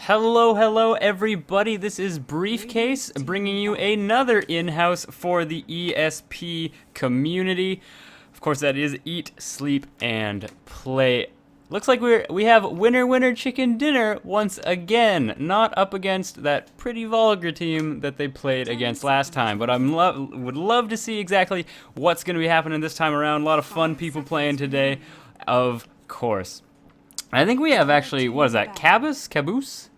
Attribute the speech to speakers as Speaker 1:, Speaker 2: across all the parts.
Speaker 1: Hello everybody, this is Briefcase, bringing you another in-house for the ESP community. Of course, that is Eat, Sleep, and Play. Looks like we have winner chicken dinner once again, not up against that pretty vulgar team that they played against last time, but would love to see exactly what's going to be happening this time around. A lot of fun people playing today, of course. I think we have actually, what is that, Caboose?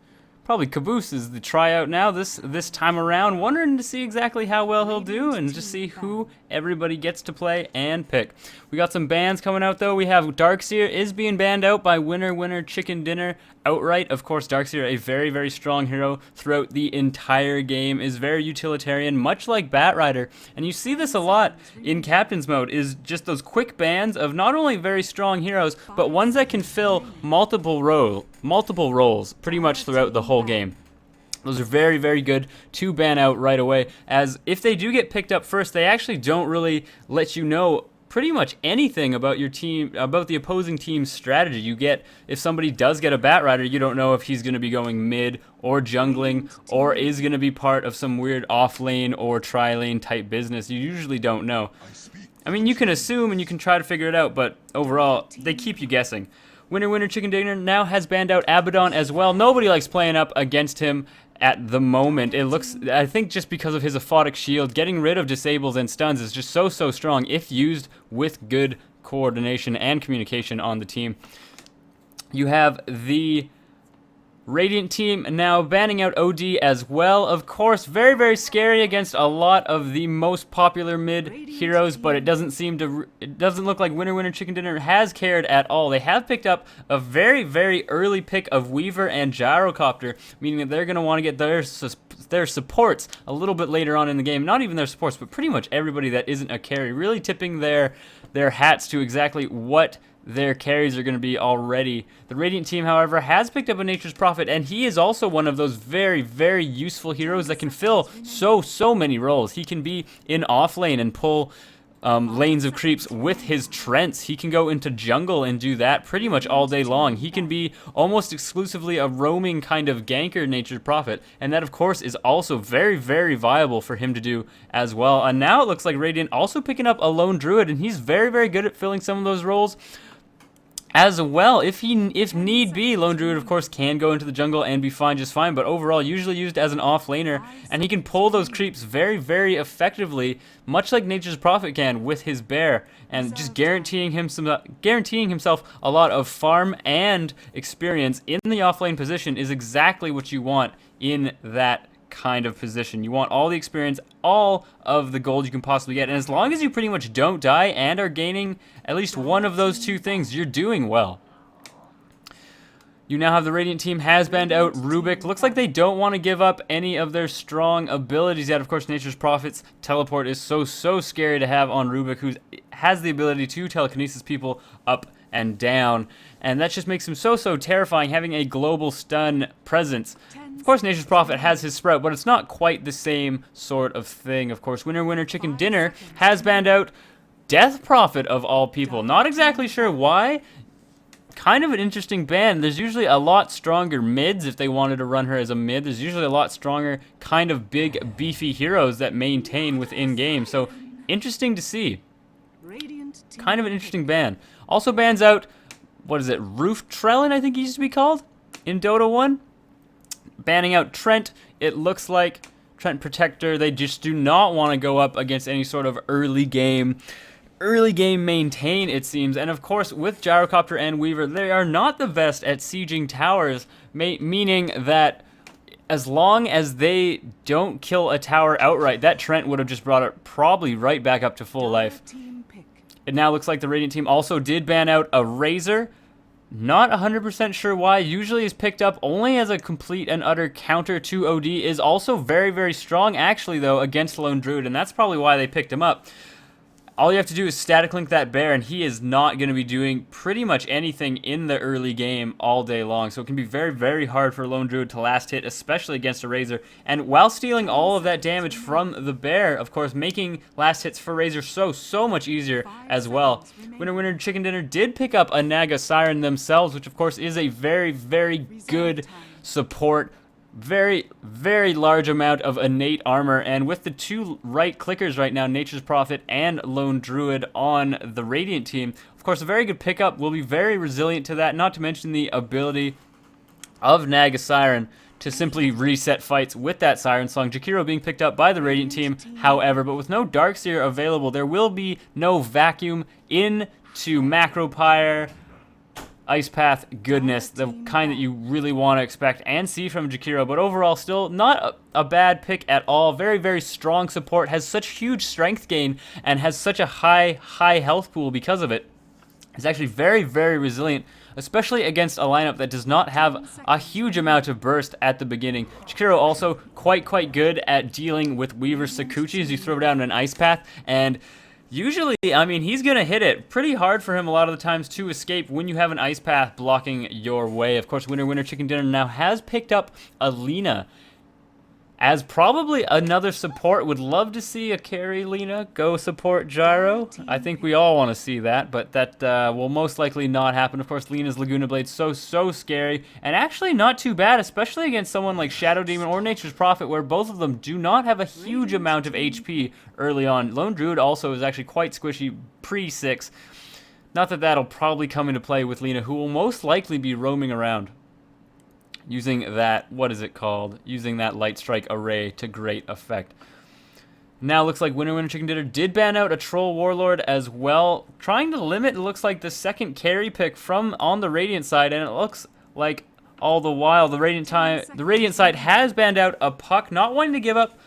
Speaker 1: Probably Caboose is the tryout now this time around. Wondering to see exactly how well he'll do and just see who everybody gets to play and pick. We got some bans coming out though. We have Darkseer is being banned out by winner chicken dinner outright. Of course, Darkseer, a very strong hero throughout the entire game, is very utilitarian, much like Batrider. And you see this a lot in Captain's mode, is just those quick bans of not only very strong heroes, but ones that can fill multiple roles pretty much throughout the whole game. Those are very good to ban out right away, as if they do get picked up first, they actually don't really let you know pretty much anything about your team, about the opposing team's strategy. You get, if somebody does get a Batrider, you don't know if he's going to be going mid or jungling or is going to be part of some weird off lane or tri lane type business. You usually don't know. I mean, you can assume and you can try to figure it out, but overall, they keep you guessing. Winner chicken dinner now has banned out Abaddon as well. Nobody likes playing up against him at the moment. It looks, I think, just because of his aphotic shield, getting rid of disables and stuns is just so strong if used with good coordination and communication on the team. You have the Radiant team now banning out OD as well. Of course, very scary against a lot of the most popular mid heroes, but it doesn't look like winner chicken dinner has cared at all. They have picked up a very early pick of Weaver and Gyrocopter, meaning that they're going to want to get their supports a little bit later on in the game. Not even their supports, but pretty much everybody that isn't a carry, really tipping their hats to exactly what their carries are going to be already. The Radiant team, however, has picked up a Nature's Prophet, and he is also one of those very useful heroes that can fill so many roles. He can be in off lane and pull lanes of creeps with his Trents. He can go into jungle and do that pretty much all day long. He can be almost exclusively a roaming kind of ganker Nature's Prophet, and that of course is also very viable for him to do as well. And now it looks like Radiant also picking up a lone druid, and he's very good at filling some of those roles as well. If need be, Lone Druid of course can go into the jungle and be just fine, but overall usually used as an off laner, and he can pull those creeps very effectively, much like Nature's Prophet can with his bear, and just guaranteeing himself a lot of farm and experience in the off lane position is exactly what you want in that kind of position. You want all the experience, all of the gold you can possibly get, and as long as you pretty much don't die and are gaining at least one of those two things, you're doing well. You now have the Radiant team has banned out Rubik. Looks like they don't want to give up any of their strong abilities yet. Of course, Nature's Prophet's teleport is so scary to have on Rubik, who has the ability to telekinesis people up and down, and that just makes him so terrifying, having a global stun presence. Of course, Nature's Prophet has his Sprout, but it's not quite the same sort of thing. Of course, winner chicken dinner has banned out Death Prophet of all people. Not exactly sure why. Kind of an interesting ban. There's usually a lot stronger mids if they wanted to run her as a mid. There's usually a lot stronger kind of big beefy heroes that maintain within game. So interesting to see. Kind of an interesting ban. Also bans out, what is it, Roof Trellin, I think he used to be called in Dota 1. Banning out Trent, it looks like. Trent Protector, they just do not want to go up against any sort of early game maintain, it seems. And of course, with Gyrocopter and Weaver, they are not the best at sieging towers, meaning that as long as they don't kill a tower outright, that Trent would have just brought it probably right back up to full life. It now looks like the Radiant team also did ban out a Razor. Not 100% sure why. Usually is picked up only as a complete and utter counter to OD. Is also very strong actually though against Lone Druid, and that's probably why they picked him up. all you have to do is static link that bear, and he is not going to be doing pretty much anything in the early game all day long. So it can be very, very hard for Lone Druid to last hit, especially against a Razor. And while stealing all of that damage from the bear, of course, making last hits for Razor so much easier as well. Winner Chicken Dinner did pick up a Naga Siren themselves, which of course is a very, very good support. Very, very large amount of innate armor, and with the two right clickers right now, Nature's Prophet and Lone Druid on the Radiant team, of course a very good pickup, will be very resilient to that, not to mention the ability of Naga Siren to simply reset fights with that Siren Song. Jakiro being picked up by the Radiant team, however, but with no Darkseer available, there will be no vacuum into Macropyre, Ice Path goodness, the kind that you really want to expect and see from Jakiro, but overall still not a bad pick at all. Very, very strong support, has such huge strength gain, and has such a high health pool because of it. It's actually very, very resilient, especially against a lineup that does not have a huge amount of burst at the beginning. Jakiro also quite good at dealing with Weaver Sakuchi as you throw down an Ice Path, and usually, I mean, he's going to hit it pretty hard for him a lot of the times to escape when you have an Ice Path blocking your way. Of course, Winner Chicken Dinner now has picked up Alina as probably another support. Would love to see a carry Lina go support Gyro. I think we all want to see that, but that will most likely not happen. Of course, Lina's Laguna Blade so scary, and actually not too bad, especially against someone like Shadow Demon or Nature's Prophet, where both of them do not have a huge amount of HP early on. Lone Druid also is actually quite squishy pre-6. Not that that'll probably come into play with Lina, who will most likely be roaming around using that, what is it called? Using that Light Strike array to great effect. Now looks like Winner Chicken Dinner did ban out a Troll Warlord as well, trying to limit, it looks like, the second carry pick from on the Radiant side, and it looks like all the while the Radiant side has banned out a Puck, not wanting to give up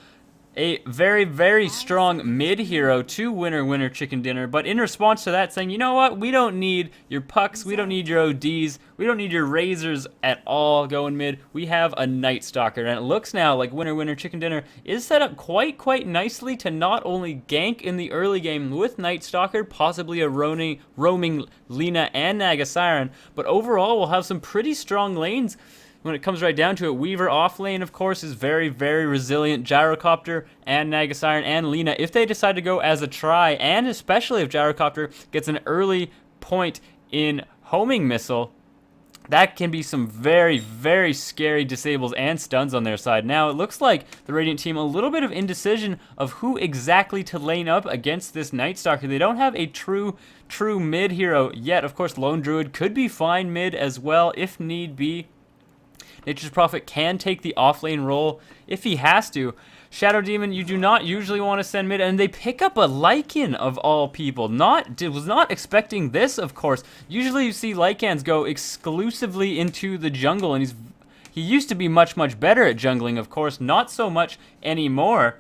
Speaker 1: a very, very strong mid hero to Winner Chicken Dinner, but in response to that saying, you know what, we don't need your Pucks, we don't need your ODs, we don't need your Razors at all going mid, we have a Night Stalker, and it looks now like Winner Chicken Dinner is set up quite nicely to not only gank in the early game with Night Stalker, possibly a roaming Lina and Naga Siren, but overall we'll have some pretty strong lanes. When it comes right down to it, Weaver off lane, of course, is very, very resilient. Gyrocopter and Naga Siren and Lina, if they decide to go as a try, and especially if Gyrocopter gets an early point in homing missile, that can be some very, very scary disables and stuns on their side. Now, it looks like the Radiant team a little bit of indecision of who exactly to lane up against this Night Stalker. They don't have a true mid hero yet. Of course, Lone Druid could be fine mid as well if need be. Nature's Prophet can take the offlane role if he has to. Shadow Demon, you do not usually want to send mid, and they pick up a Lycan of all people. Was not expecting this, of course. Usually you see Lycans go exclusively into the jungle, and he used to be much better at jungling, of course. Not so much anymore.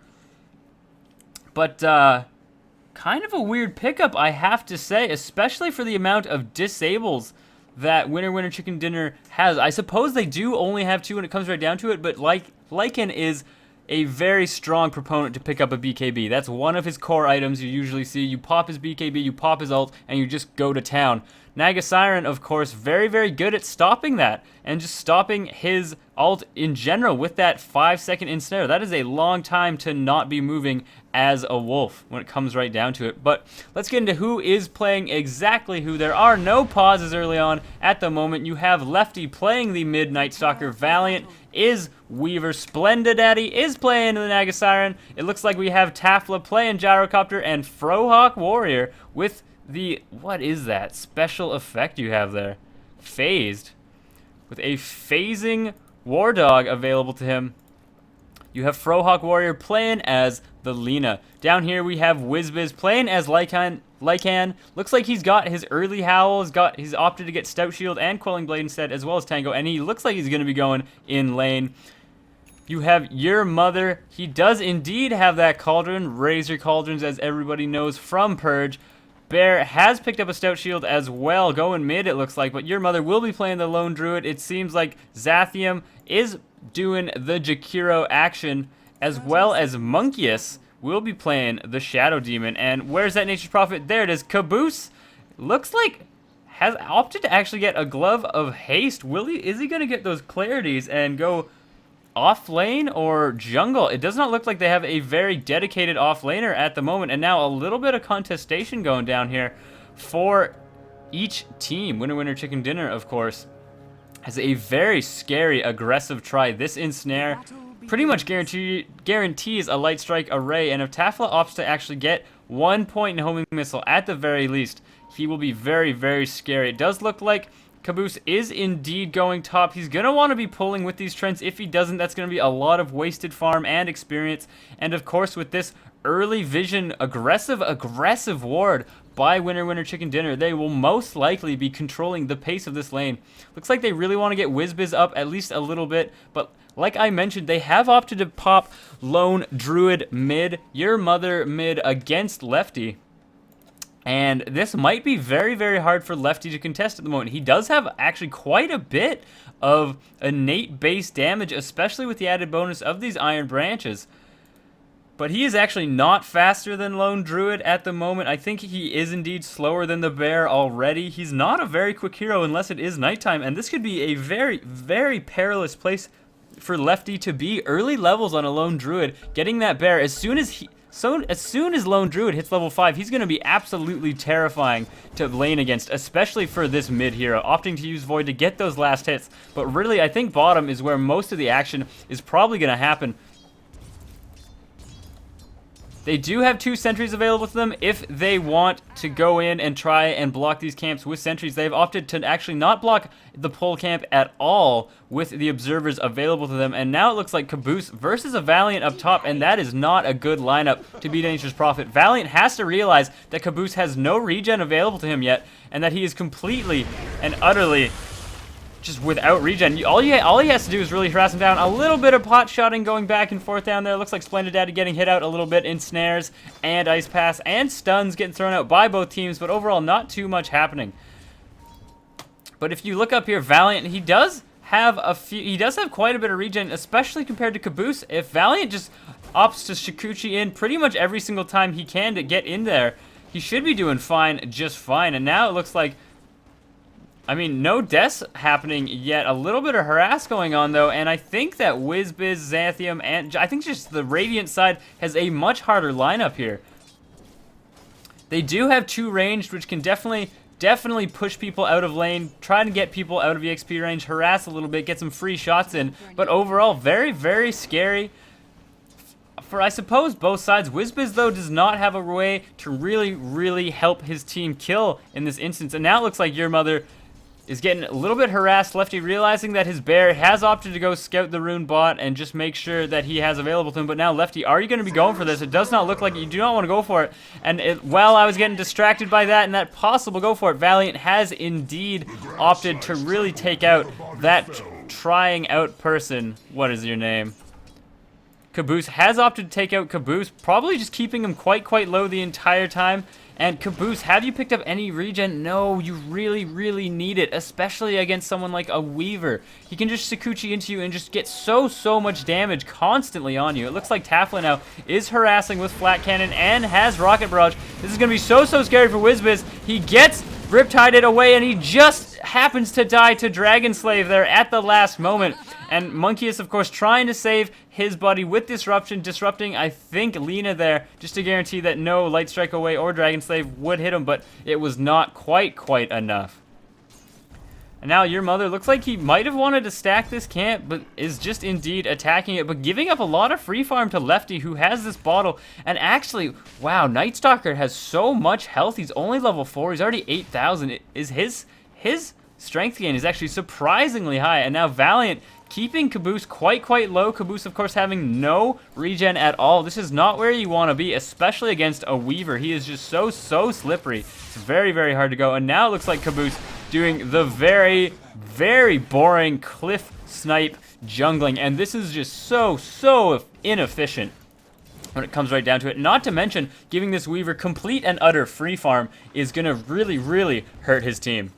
Speaker 1: But kind of a weird pickup, I have to say, especially for the amount of disables that Winner Chicken Dinner has. I suppose they do only have 2 when it comes right down to it, but Lycan is a very strong proponent to pick up a BKB. That's one of his core items you usually see. You pop his BKB, you pop his ult, and you just go to town. Naga Siren, of course, very, very good at stopping that, and just stopping his ult in general with that 5-second ensnare. That is a long time to not be moving as a wolf when it comes right down to it. But let's get into who is playing exactly who. There are no pauses early on at the moment. You have Lefty playing the mid Night Stalker. Valiant is Weaver. Splendid Daddy is playing the Naga Siren. It looks like we have Tafla playing Gyrocopter, and Frohawk Warrior with the, what is that special effect you have there? Phased. With a phasing War Dog available to him. You have Frohawk Warrior playing as the Lina. Down here we have Whizbiz playing as Lycan. Looks like he's got his early Howl, he's opted to get Stout Shield and Quelling Blade instead, as well as Tango, and he looks like he's going to be going in lane. You have Your Mother. He does indeed have that Cauldron, Razor Cauldrons, as everybody knows from Purge. Bear has picked up a Stout Shield as well, going mid it looks like, but Your Mother will be playing the Lone Druid. It seems like Zathium is doing the Jakiro action, as well as Monkius will be playing the Shadow Demon. And where's that Nature's Prophet? There it is. Caboose looks like has opted to actually get a Glove of Haste. Is he going to get those clarities and go off lane or jungle? It does not look like they have a very dedicated off laner at the moment. And now a little bit of contestation going down here for each team. Winner, chicken dinner, of course, has a very scary, aggressive try. This Ensnare pretty much guarantees a Light Strike array. And if Tafla opts to actually get 1 point in homing missile at the very least, he will be very, very scary. It does look like Caboose is indeed going top. He's going to want to be pulling with these trends. If he doesn't, that's going to be a lot of wasted farm and experience. And of course, with this early vision, aggressive ward by winner, chicken dinner, they will most likely be controlling the pace of this lane. Looks like they really want to get WizBiz up at least a little bit, but like I mentioned, they have opted to pop Lone Druid mid, your mother mid against Lefty. And this might be very, very hard for Lefty to contest at the moment. He does have actually quite a bit of innate base damage, especially with the added bonus of these Iron Branches. But he is actually not faster than Lone Druid at the moment. I think he is indeed slower than the Bear already. He's not a very quick hero unless it is nighttime. And this could be a very, very perilous place for Lefty to be. Early levels on a Lone Druid, getting that Bear as soon as Lone Druid hits level 5, he's going to be absolutely terrifying to lane against, especially for this mid hero, opting to use Void to get those last hits. But really, I think bottom is where most of the action is probably going to happen. They do have 2 sentries available to them if they want to go in and try and block these camps with sentries. They've opted to actually not block the pull camp at all with the observers available to them. And now it looks like Caboose versus a Valiant up top, and that is not a good lineup to beat Nature's Prophet. Valiant has to realize that Caboose has no regen available to him yet, and that he is completely and utterly just without regen. All he has to do is really harass him down. A little bit of pot shotting going back and forth down there. Looks like Splendid Daddy getting hit out a little bit in snares and ice pass, and stuns getting thrown out by both teams, but overall not too much happening. But if you look up here, Valiant, he does have quite a bit of regen, especially compared to Caboose. If Valiant just opts to Shikuchi in pretty much every single time he can to get in there, he should be doing fine, just fine. And now it looks like, I mean, no deaths happening yet. A little bit of harass going on, though, and I think that WizBiz, Xanthium, and I think just the Radiant side has a much harder lineup here. They do have 2 ranged, which can definitely push people out of lane, try to get people out of EXP range, harass a little bit, get some free shots in, but overall, very, very scary for, I suppose, both sides. WizBiz, though, does not have a way to really, really help his team kill in this instance, and now it looks like Your Mother is getting a little bit harassed. Lefty realizing that his Bear has opted to go scout the rune bot and just make sure that he has available to him. But now, Lefty, are you going to be going for this? It does not look like it. You do not want to go for it. And while I was getting distracted by that and that possible go for it, Valiant has indeed opted to really take out that trying out person. What is your name? Caboose has opted to take out Caboose, probably just keeping him quite low the entire time. And Caboose, have you picked up any regen? No, you really, really need it, especially against someone like a Weaver. He can just Sakuchi into you and just get so much damage constantly on you. It looks like Tafla now is harassing with Flat Cannon and has Rocket Barrage. This is going to be so scary for WizBiz. He gets Riptided away, and he just happens to die to Dragon Slave there at the last moment. And Monkeyus, of course, trying to save his buddy with Disruption, disrupting, I think, Lina there, just to guarantee that no Light Strike Away or Dragon Slave would hit him, but it was not quite enough. And now Your Mother looks like he might have wanted to stack this camp, but is just indeed attacking it, but giving up a lot of free farm to Lefty, who has this bottle. And actually, wow, Nightstalker has so much health. He's only level 4. He's already 8,000. His strength gain is actually surprisingly high. And now Valiant keeping Caboose quite low. Caboose, of course, having no regen at all. This is not where you want to be, especially against a Weaver. He is just so slippery. It's very hard to go. And now it looks like Caboose doing the very boring cliff snipe jungling. And this is just so inefficient when it comes right down to it. Not to mention, giving this Weaver complete and utter free farm is going to really hurt his team.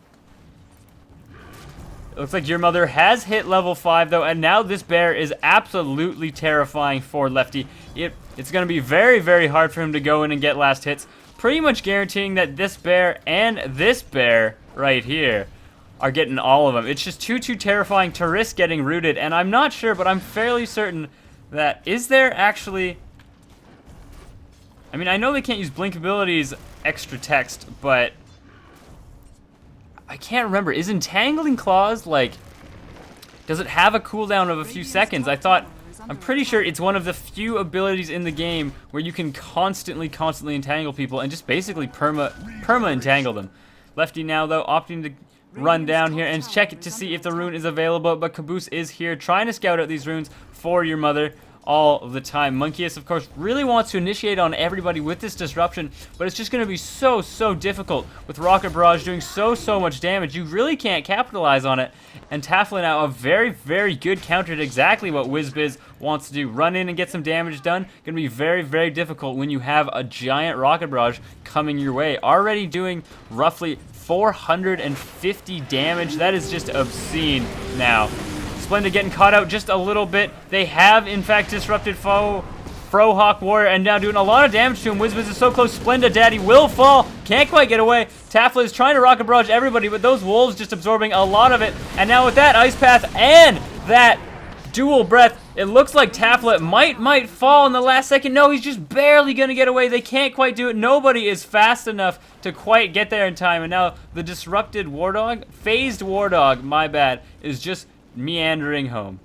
Speaker 1: Looks like your mother has hit level 5 though, and now this bear is absolutely terrifying for Lefty. It's going to be very, very hard for him to go in and get last hits. Pretty much guaranteeing that this bear and this bear right here are getting all of them. It's just too terrifying to risk getting rooted, and I'm not sure, but I'm fairly certain that, is there actually... I mean, I know they can't use blink abilities extra text, but I can't remember. Is Entangling Claws, like, does it have a cooldown of a few seconds? I'm pretty sure it's one of the few abilities in the game where you can constantly entangle people and just basically perma entangle them. Lefty now, though, opting to run down here and check it to see if the rune is available, but Caboose is here trying to scout out these runes for your mother all the time. Monkeys, of course, really wants to initiate on everybody with this disruption, but it's just going to be so difficult with Rocket Barrage doing so much damage. You really can't capitalize on it. And Tafla now, a very good counter to exactly what WizBiz wants to do. Run in and get some damage done. Going to be very difficult when you have a giant Rocket Barrage coming your way. Already doing roughly 450 damage. That is just obscene now. Splenda getting caught out just a little bit. They have, in fact, disrupted Frohawk Warrior and now doing a lot of damage to him. WizBiz is so close. Splenda Daddy will fall. Can't quite get away. Tafla is trying to Rocket Barrage everybody, but those wolves just absorbing a lot of it. And now with that Ice Path and that dual breath, it looks like Tafla might fall in the last second. No, he's just barely going to get away. They can't quite do it. Nobody is fast enough to quite get there in time. And now the disrupted phased War Dog, my bad, is just meandering home.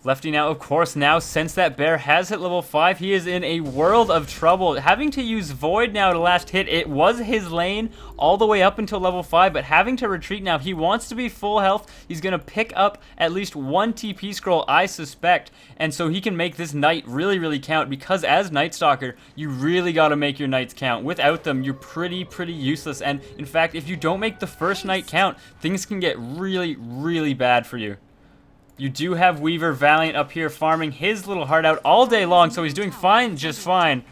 Speaker 1: Lefty now, of course, since that bear has hit level 5, he is in a world of trouble. Having to use Void now to last hit, it was his lane all the way up until level 5, but having to retreat now, he wants to be full health. He's going to pick up at least one TP scroll, I suspect, and so he can make this Knight really count, because as Night Stalker, you really got to make your Knights count. Without them, you're pretty useless, and in fact, if you don't make the first Knight count, things can get really bad for you. You do have Weaver Valiant up here farming his little heart out all day long, so he's doing just fine.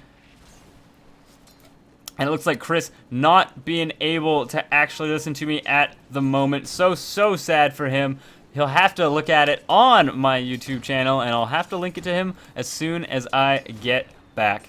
Speaker 1: And it looks like Chris not being able to actually listen to me at the moment. So sad for him. He'll have to look at it on my YouTube channel, and I'll have to link it to him as soon as I get back.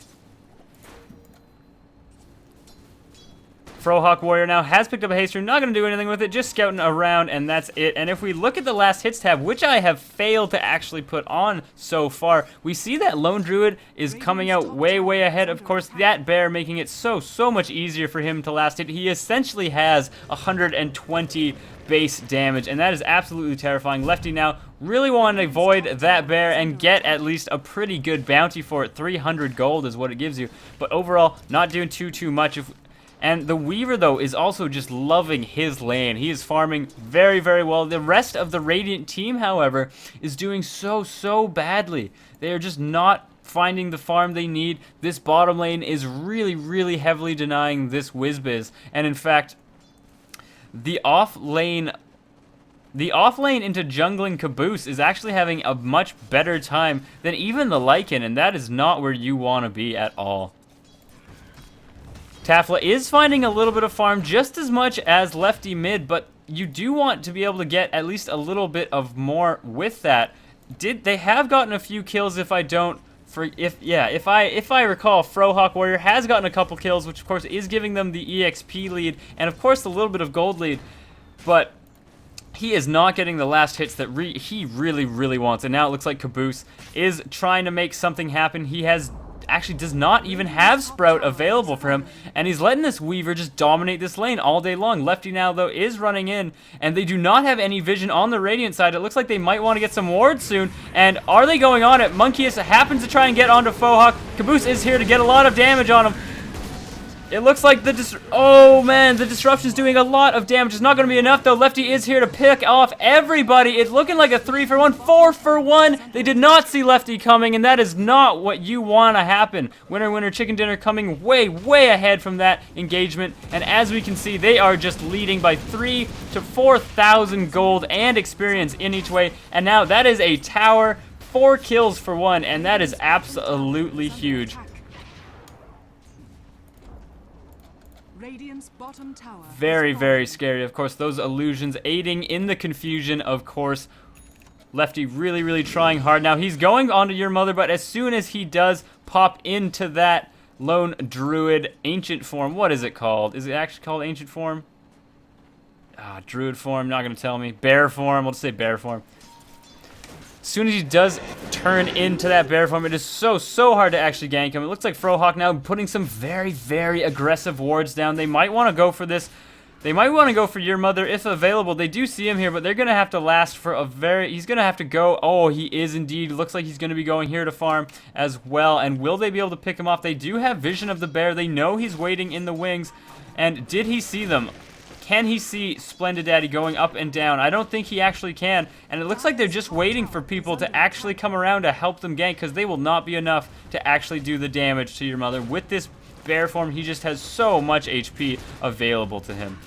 Speaker 1: Frohawk Warrior now has picked up a haste rune, not going to do anything with it, just scouting around, and that's it. And if we look at the last hits tab, which I have failed to actually put on so far, we see that Lone Druid is coming out way ahead. Of course, that bear making it so much easier for him to last hit. He essentially has 120 base damage, and that is absolutely terrifying. Lefty now really wanting to avoid that bear and get at least a pretty good bounty for it. 300 gold is what it gives you, but overall, not doing too much. And the Weaver, though, is also just loving his lane. He is farming very well. The rest of the Radiant team, however, is doing so badly. They are just not finding the farm they need. This bottom lane is really heavily denying this WizBiz. And in fact, the off lane into jungling Caboose is actually having a much better time than even the Lycan, and that is not where you want to be at all. Tafla is finding a little bit of farm, just as much as Lefty mid, but you do want to be able to get at least a little bit of more with that. They have gotten a few kills if I recall. Frohawk Warrior has gotten a couple kills, which of course is giving them the EXP lead, and of course the little bit of gold lead, but he is not getting the last hits that he really wants. And now it looks like Caboose is trying to make something happen. He actually does not even have Sprout available for him, and he's letting this Weaver just dominate this lane all day long. Lefty now, though, is running in, and they do not have any vision on the Radiant side. It looks like they might want to get some wards soon, and are they going on it? Monkeys happens to try and get onto Frohawk. Caboose is here to get a lot of damage on him. It looks like the disruption's doing a lot of damage. It's not going to be enough, though. Lefty is here to pick off everybody. It's looking like a 3-for-1, 4-for-1. They did not see Lefty coming, and that is not what you want to happen. Winner, chicken dinner coming way ahead from that engagement. And as we can see, they are just leading by 3,000 to 4,000 gold and experience in each way. And now that is a tower, 4 kills for 1, and that is absolutely huge.
Speaker 2: Radiant's bottom tower.
Speaker 1: Very, very scary. Of course, those illusions aiding in the confusion, of course. Lefty really, really trying hard. Now, he's going onto your mother, but as soon as he does pop into that lone druid ancient form, what is it called? Is it actually called ancient form? Druid form, not going to tell me. Bear form, we'll just say bear form. As soon as he does turn into that bear form, it is so hard to actually gank him. It looks like Frohawk now putting some very, very aggressive wards down. They might want to go for this. They might want to go for your mother if available. They do see him here, but they're going to have to last for a very... He's going to have to go... Oh, he is indeed. Looks like he's going to be going here to farm as well. And will they be able to pick him off? They do have vision of the bear. They know he's waiting in the wings. And did he see them? Can he see Splendid Daddy going up and down? I don't think he actually can. And it looks like they're just waiting for people to actually come around to help them gank, because they will not be enough to actually do the damage to your mother. With this bear form, he just has so much HP available to him.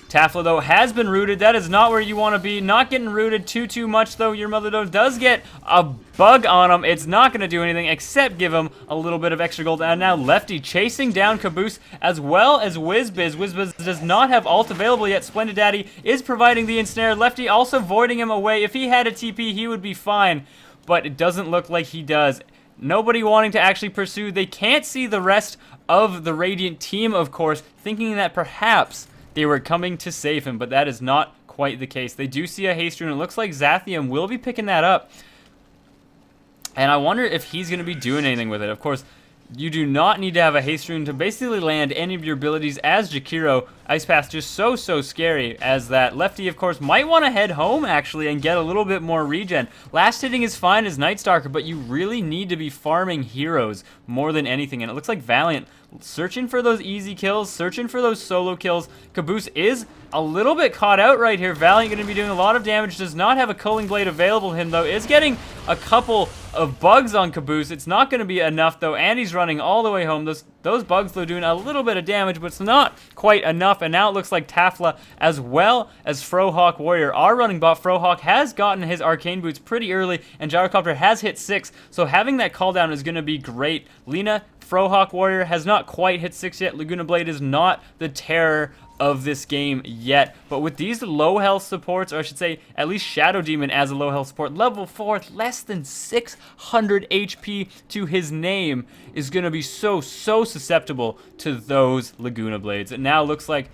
Speaker 1: Tafla, though, has been rooted. That is not where you want to be. Not getting rooted too much, though. Your mother, though, does get a bug on him. It's not going to do anything except give him a little bit of extra gold. And now Lefty chasing down Caboose as well as WizBiz. WizBiz does not have ult available yet. Splendid Daddy is providing the ensnare. Lefty also voiding him away. If he had a TP, he would be fine. But it doesn't look like he does. Nobody wanting to actually pursue. They can't see the rest of the Radiant team, of course, thinking that perhaps they were coming to save him, but that is not quite the case. They do see a haste rune. It looks like Zathium will be picking that up. And I wonder if he's going to be doing anything with it. Of course, you do not need to have a haste rune to basically land any of your abilities as Jakiro. Ice Path just so scary as that. Lefty, of course, might want to head home, actually, and get a little bit more regen. Last hitting is fine as Night Stalker, but you really need to be farming heroes more than anything. And it looks like Valiant searching for those easy kills, searching for those solo kills. Caboose is a little bit caught out right here. Valiant going to be doing a lot of damage. Does not have a Culling Blade available to him, though. Is getting a couple of bugs on Caboose. It's not going to be enough, though, and he's running all the way home. Those bugs, though, doing a little bit of damage, but it's not quite enough. And now it looks like Tafla as well as Frohawk Warrior are running bot. Frohawk has gotten his Arcane Boots pretty early, and Gyrocopter has hit 6, so having that call down is going to be great. Lina, Frohawk Warrior has not quite hit 6 yet. Laguna Blade is not the terror of this game yet, but with these low health supports, or I should say at least Shadow Demon as a low health support, level 4, less than 600 HP to his name, is going to be so susceptible to those Laguna Blades. It now looks like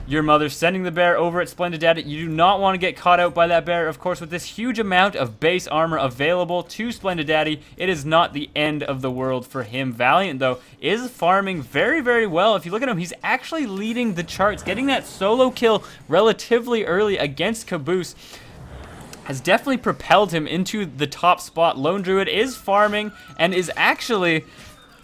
Speaker 1: your mother sending the bear over at Splendid Daddy. You do not want to get caught out by that bear. Of course, with this huge amount of base armor available to Splendid Daddy, it is not the end of the world for him. Valiant, though, is farming very well. If you look at him, he's actually leading the charts. Getting that solo kill relatively early against Caboose has definitely propelled him into the top spot. Lone Druid is farming and is actually...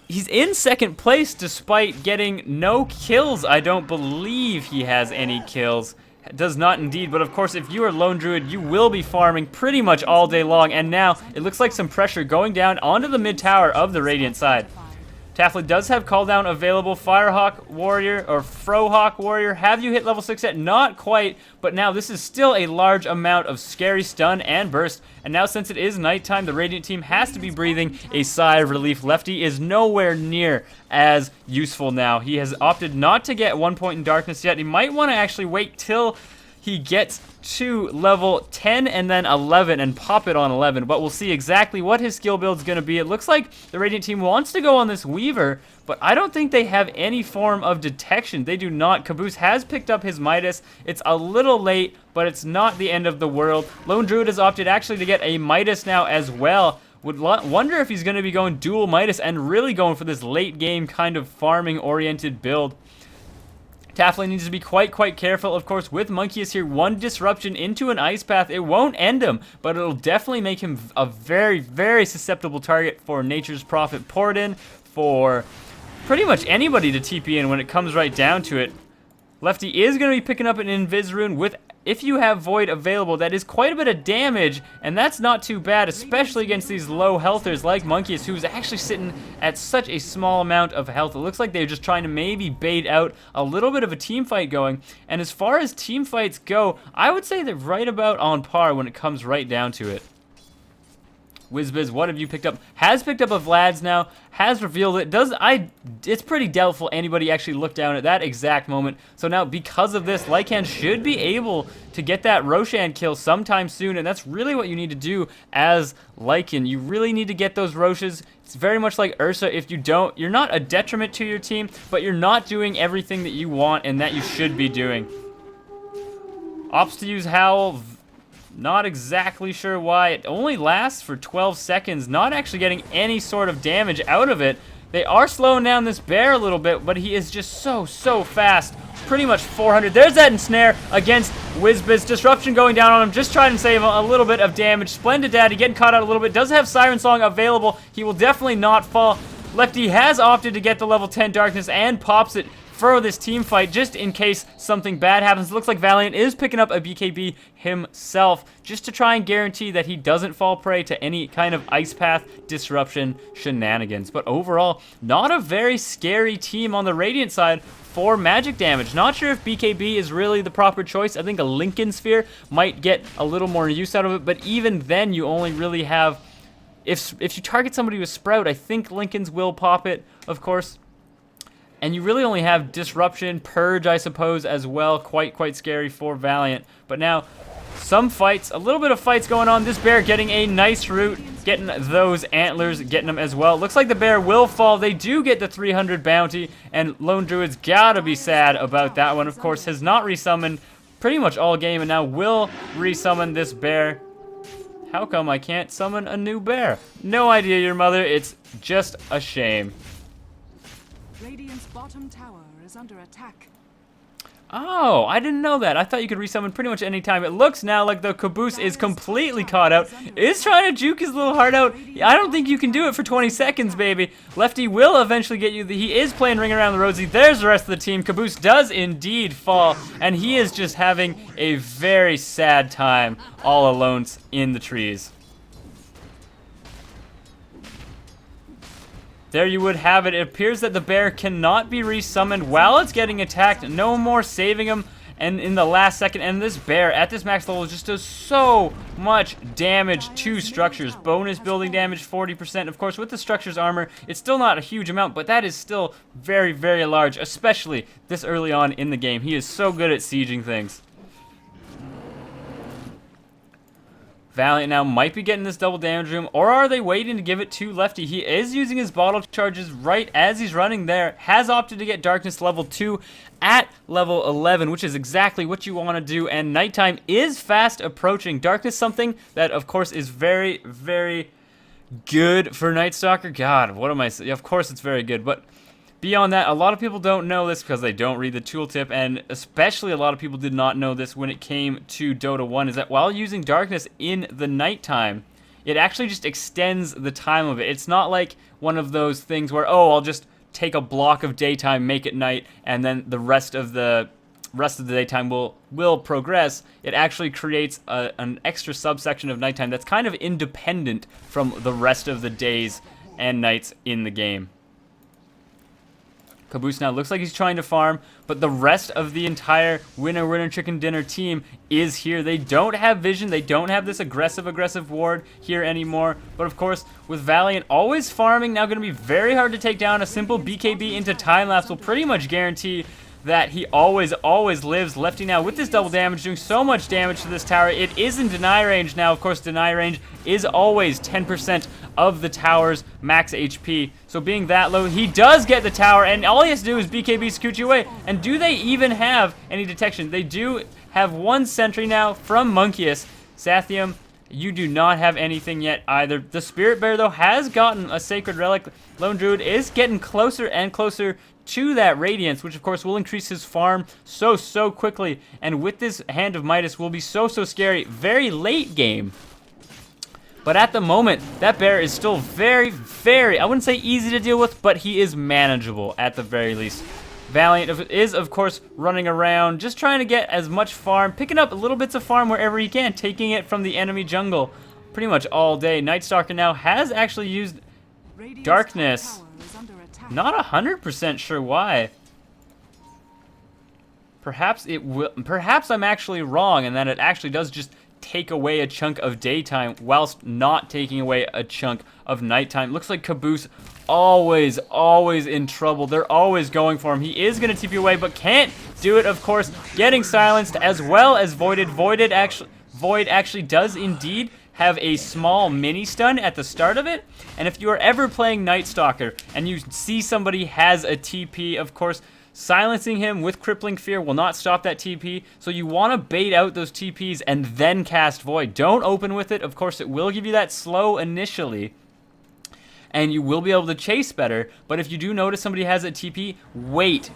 Speaker 1: He's in second place despite getting no kills. I don't believe he has any kills. Does not indeed, but of course if you are Lone Druid, you will be farming pretty much all day long. And now it looks like some pressure going down onto the mid tower of the Radiant side. Tafla does have call down available. Firehawk Warrior or Frohawk Warrior, have you hit level 6 yet? Not quite, but now this is still a large amount of scary stun and burst. And now since it is nighttime, the Radiant team has to be breathing a sigh of relief. Lefty is nowhere near as useful now. He has opted not to get 1 point in darkness yet. He might want to actually wait till he gets to level 10 and then 11 and pop it on 11, but we'll see exactly what his skill build is going to be. It looks like the Radiant team wants to go on this Weaver, but I don't think they have any form of detection. They do not. Caboose has picked up his Midas. It's a little late, but it's not the end of the world. Lone Druid has opted actually to get a Midas now as well. Would wonder if he's going to be going dual Midas and really going for this late game kind of farming oriented build. Tafla needs to be quite careful, of course, with Monkeys here. One disruption into an Ice Path, it won't end him, but it'll definitely make him a very susceptible target for Nature's Prophet poured in, for pretty much anybody to TP in when it comes right down to it. Lefty is going to be picking up an Invis Rune with, if you have Void available, that is quite a bit of damage, and that's not too bad, especially against these low healthers like Monkeys, who's actually sitting at such a small amount of health. It looks like they're just trying to maybe bait out a little bit of a team fight going, and as far as team fights go, I would say they're right about on par when it comes right down to it. Whizbiz, what have you picked up? Has picked up a Vlad's now, has revealed it. It's pretty doubtful anybody actually looked down at that exact moment. So now, because of this, Lycan should be able to get that Roshan kill sometime soon, and that's really what you need to do as Lycan. You really need to get those Roshes. It's very much like Ursa. If you don't, you're not a detriment to your team, but you're not doing everything that you want and that you should be doing. Opts to use Howl. Not exactly sure why. It only lasts for 12 seconds, not actually getting any sort of damage out of it. They are slowing down this bear a little bit, but he is just so fast. Pretty much 400. There's that ensnare against Whizbiz. Disruption going down on him, just trying to save a little bit of damage. Splendid Daddy getting caught out a little bit. Does have Siren Song available. He will definitely not fall. Lefty has opted to get the level 10 Darkness and pops it for this team fight, just in case something bad happens. It looks like Valiant is picking up a BKB himself, just to try and guarantee that he doesn't fall prey to any kind of Ice Path disruption shenanigans. But overall, not a very scary team on the Radiant side for magic damage. Not sure if BKB is really the proper choice. I think a Lincoln Sphere might get a little more use out of it, but even then you only really have, if you target somebody with Sprout, I think Lincolns will pop it, of course. And you really only have Disruption, Purge, I suppose, as well. Quite scary for Valiant. But now, some fights, a little bit of fights going on. This bear getting a nice root, getting those antlers, getting them as well. Looks like the bear will fall. They do get the 300 bounty, and Lone Druid's gotta be sad about that one. Of course, has not resummoned pretty much all game, and now will resummon this bear. How come I can't summon a new bear? No idea, your mother. It's just a shame.
Speaker 2: Radiant's bottom tower is under attack.
Speaker 1: Oh, I didn't know that. I thought you could resummon pretty much any time. It looks now like the Caboose is completely caught out. Is trying to juke his little heart out. I don't think you can do it for 20 seconds, baby. Lefty will eventually get you. He is playing Ring Around the Rosie. There's the rest of the team. Caboose does indeed fall, and he is just having a very sad time all alone in the trees. There you would have it. It appears that the bear cannot be resummoned while it's getting attacked. No more saving him. And in the last second, and this bear at this max level just does so much damage to structures. Bonus building damage, 40%. Of course, with the structure's armor, it's still not a huge amount, but that is still very large, especially this early on in the game. He is so good at sieging things. Valiant now might be getting this double damage room, or are they waiting to give it to Lefty? He is using his bottle charges right as he's running there. Has opted to get Darkness level 2 at level 11, which is exactly what you want to do, and nighttime is fast approaching. Darkness, something that, of course, is very good for Night Stalker. God, what am I saying? Of course it's very good, but beyond that, a lot of people don't know this because they don't read the tooltip, and especially a lot of people did not know this when it came to Dota 1, is that while using Darkness in the nighttime, it actually just extends the time of it. It's not like one of those things where, oh, I'll just take a block of daytime, make it night, and then the rest of the daytime will progress. It actually creates an extra subsection of nighttime that's kind of independent from the rest of the days and nights in the game. Caboose now looks like he's trying to farm, but the rest of the entire winner chicken dinner team is here. They don't have vision. They don't have this aggressive ward here anymore. But of course, with Valiant always farming, now going to be very hard to take down. A simple BKB into time lapse will pretty much guarantee that he always lives. Lefty now with this double damage, doing so much damage to this tower. It is in deny range now. Of course, deny range is always 10% of the tower's max HP. So being that low, he does get the tower, and all he has to do is BKB Scoochie away. And do they even have any detection? They do have one sentry now from Monkeus. Sathium, you do not have anything yet either. The Spirit Bear, though, has gotten a Sacred Relic. Lone Druid is getting closer and closer to that Radiance, which of course will increase his farm so quickly. And with this Hand of Midas will be so scary very late game. But at the moment, that bear is still very, I wouldn't say easy to deal with, but he is manageable at the very least. Valiant is, of course, running around, just trying to get as much farm, picking up little bits of farm wherever he can, taking it from the enemy jungle pretty much all day. Night Stalker now has actually used Darkness. Not 100% sure why. Perhaps I'm actually wrong, and that it actually does just take away a chunk of daytime whilst not taking away a chunk of nighttime. Looks like Caboose always in trouble. They're always going for him. He is going to TP away, but can't do it, of course. Getting silenced as well as voided. Void actually does indeed have a small mini stun at the start of it. And if you are ever playing Night Stalker and you see somebody has a TP, of course, silencing him with Crippling Fear will not stop that TP, so you want to bait out those TPs and then cast Void. Don't open with it. Of course, it will give you that slow initially, and you will be able to chase better, but if you do notice somebody has a TP, wait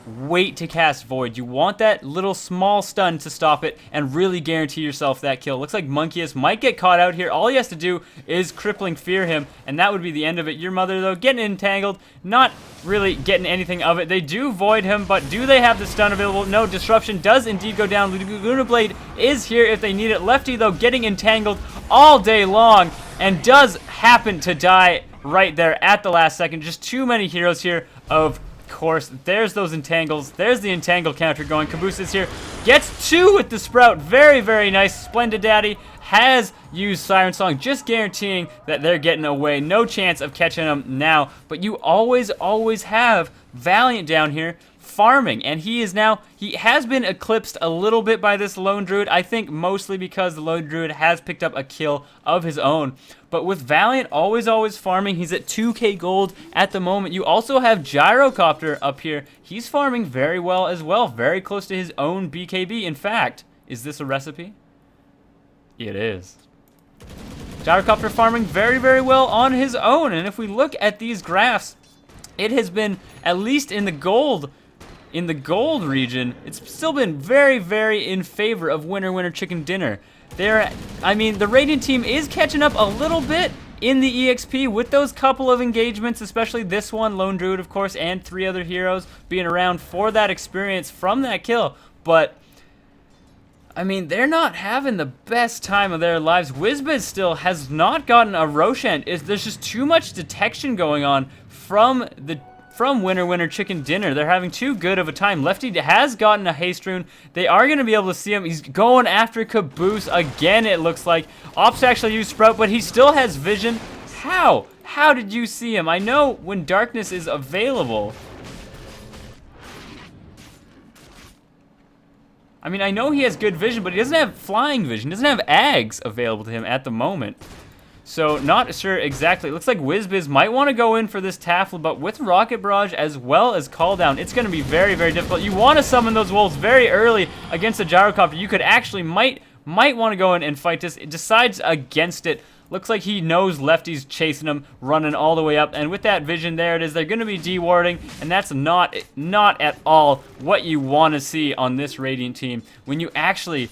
Speaker 1: to cast Void. You want that little small stun to stop it and really guarantee yourself that kill. Looks like Monkeyus might get caught out here. All he has to do is Crippling Fear him, and that would be the end of it. Your Mother, though, getting entangled, not really getting anything of it. They do Void him, but do they have the stun available? No, Disruption does indeed go down. Luna Blade is here if they need it. Lefty, though, getting entangled all day long, and does happen to die right there at the last second. Just too many heroes here. Of course, there's those entangles. There's the entangle counter going. Caboose is here. Gets 2 with the Sprout. Very nice. Splendid Daddy has used Siren Song, just guaranteeing that they're getting away. No chance of catching them now. But you always have Valiant down here farming, and he has been eclipsed a little bit by this Lone Druid. I think mostly because the Lone Druid has picked up a kill of his own. But with Valiant always farming, he's at 2k gold at the moment. You also have Gyrocopter up here. He's farming very well as well, very close to his own BKB. In fact, is this a recipe? It is. Gyrocopter farming very well on his own, and if we look at these graphs, it has been, at least in the gold region, it's still been very in favor of Winner Chicken Dinner. The Radiant team is catching up a little bit in the EXP with those couple of engagements, especially this one, Lone Druid, of course, and 3 other heroes being around for that experience from that kill. But they're not having the best time of their lives. Wizbiz still has not gotten a Roshan. There's just too much detection going on from Winner Chicken Dinner. They're having too good of a time. Lefty has gotten a haste rune. They are going to be able to see him. He's going after Caboose again, it looks like. Ops actually used Sprout, but he still has vision. How? How did you see him? I know when darkness is available. I know he has good vision, but he doesn't have flying vision. He doesn't have Ags available to him at the moment. So, not sure exactly. It looks like Wizbiz might want to go in for this Tafla, but with Rocket Barrage as well as Call Down, it's going to be very difficult. You want to summon those wolves very early against a Gyrocopter. You could actually, might want to go in and fight this. It decides against it. Looks like he knows Lefty's chasing him, running all the way up, and with that vision, there it is. They're going to be dewarding, and that's not at all what you want to see on this Radiant team. When you actually...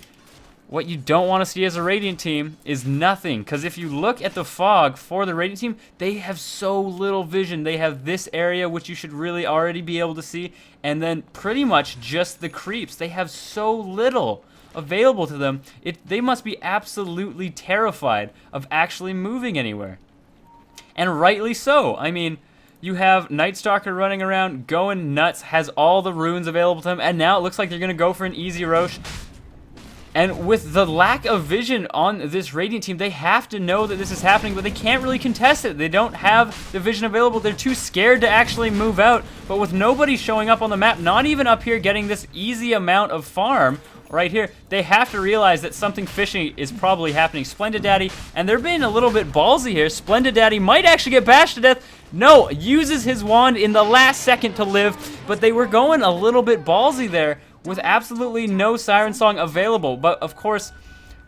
Speaker 1: What you don't want to see as a Radiant team is nothing, because if you look at the fog for the Radiant team, they have so little vision. They have this area, which you should really already be able to see, and then pretty much just the creeps. They have so little available to them. They must be absolutely terrified of actually moving anywhere. And rightly so. You have Night Stalker running around, going nuts, has all the runes available to him, and now it looks like they're going to go for an easy Roche. And with the lack of vision on this Radiant team, they have to know that this is happening, but they can't really contest it. They don't have the vision available. They're too scared to actually move out. But with nobody showing up on the map, not even up here getting this easy amount of farm right here, they have to realize that something fishy is probably happening. Splendid Daddy, and they're being a little bit ballsy here. Splendid Daddy might actually get bashed to death. No, uses his wand in the last second to live, but they were going a little bit ballsy there, with absolutely no Siren Song available. But of course,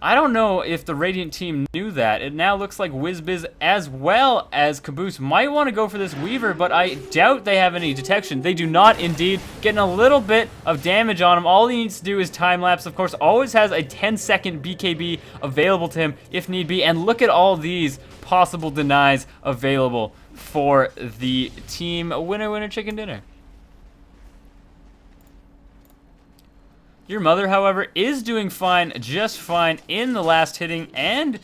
Speaker 1: I don't know if the Radiant team knew that. It now looks like Wizbiz as well as Caboose might want to go for this Weaver, but I doubt they have any detection. They do not indeed. Getting a little bit of damage on him. All he needs to do is time lapse. Of course, always has a 10-second BKB available to him if need be. And look at all these possible denies available for the team Winner Chicken Dinner. Your Mother, however, is doing fine, just fine in the last hitting and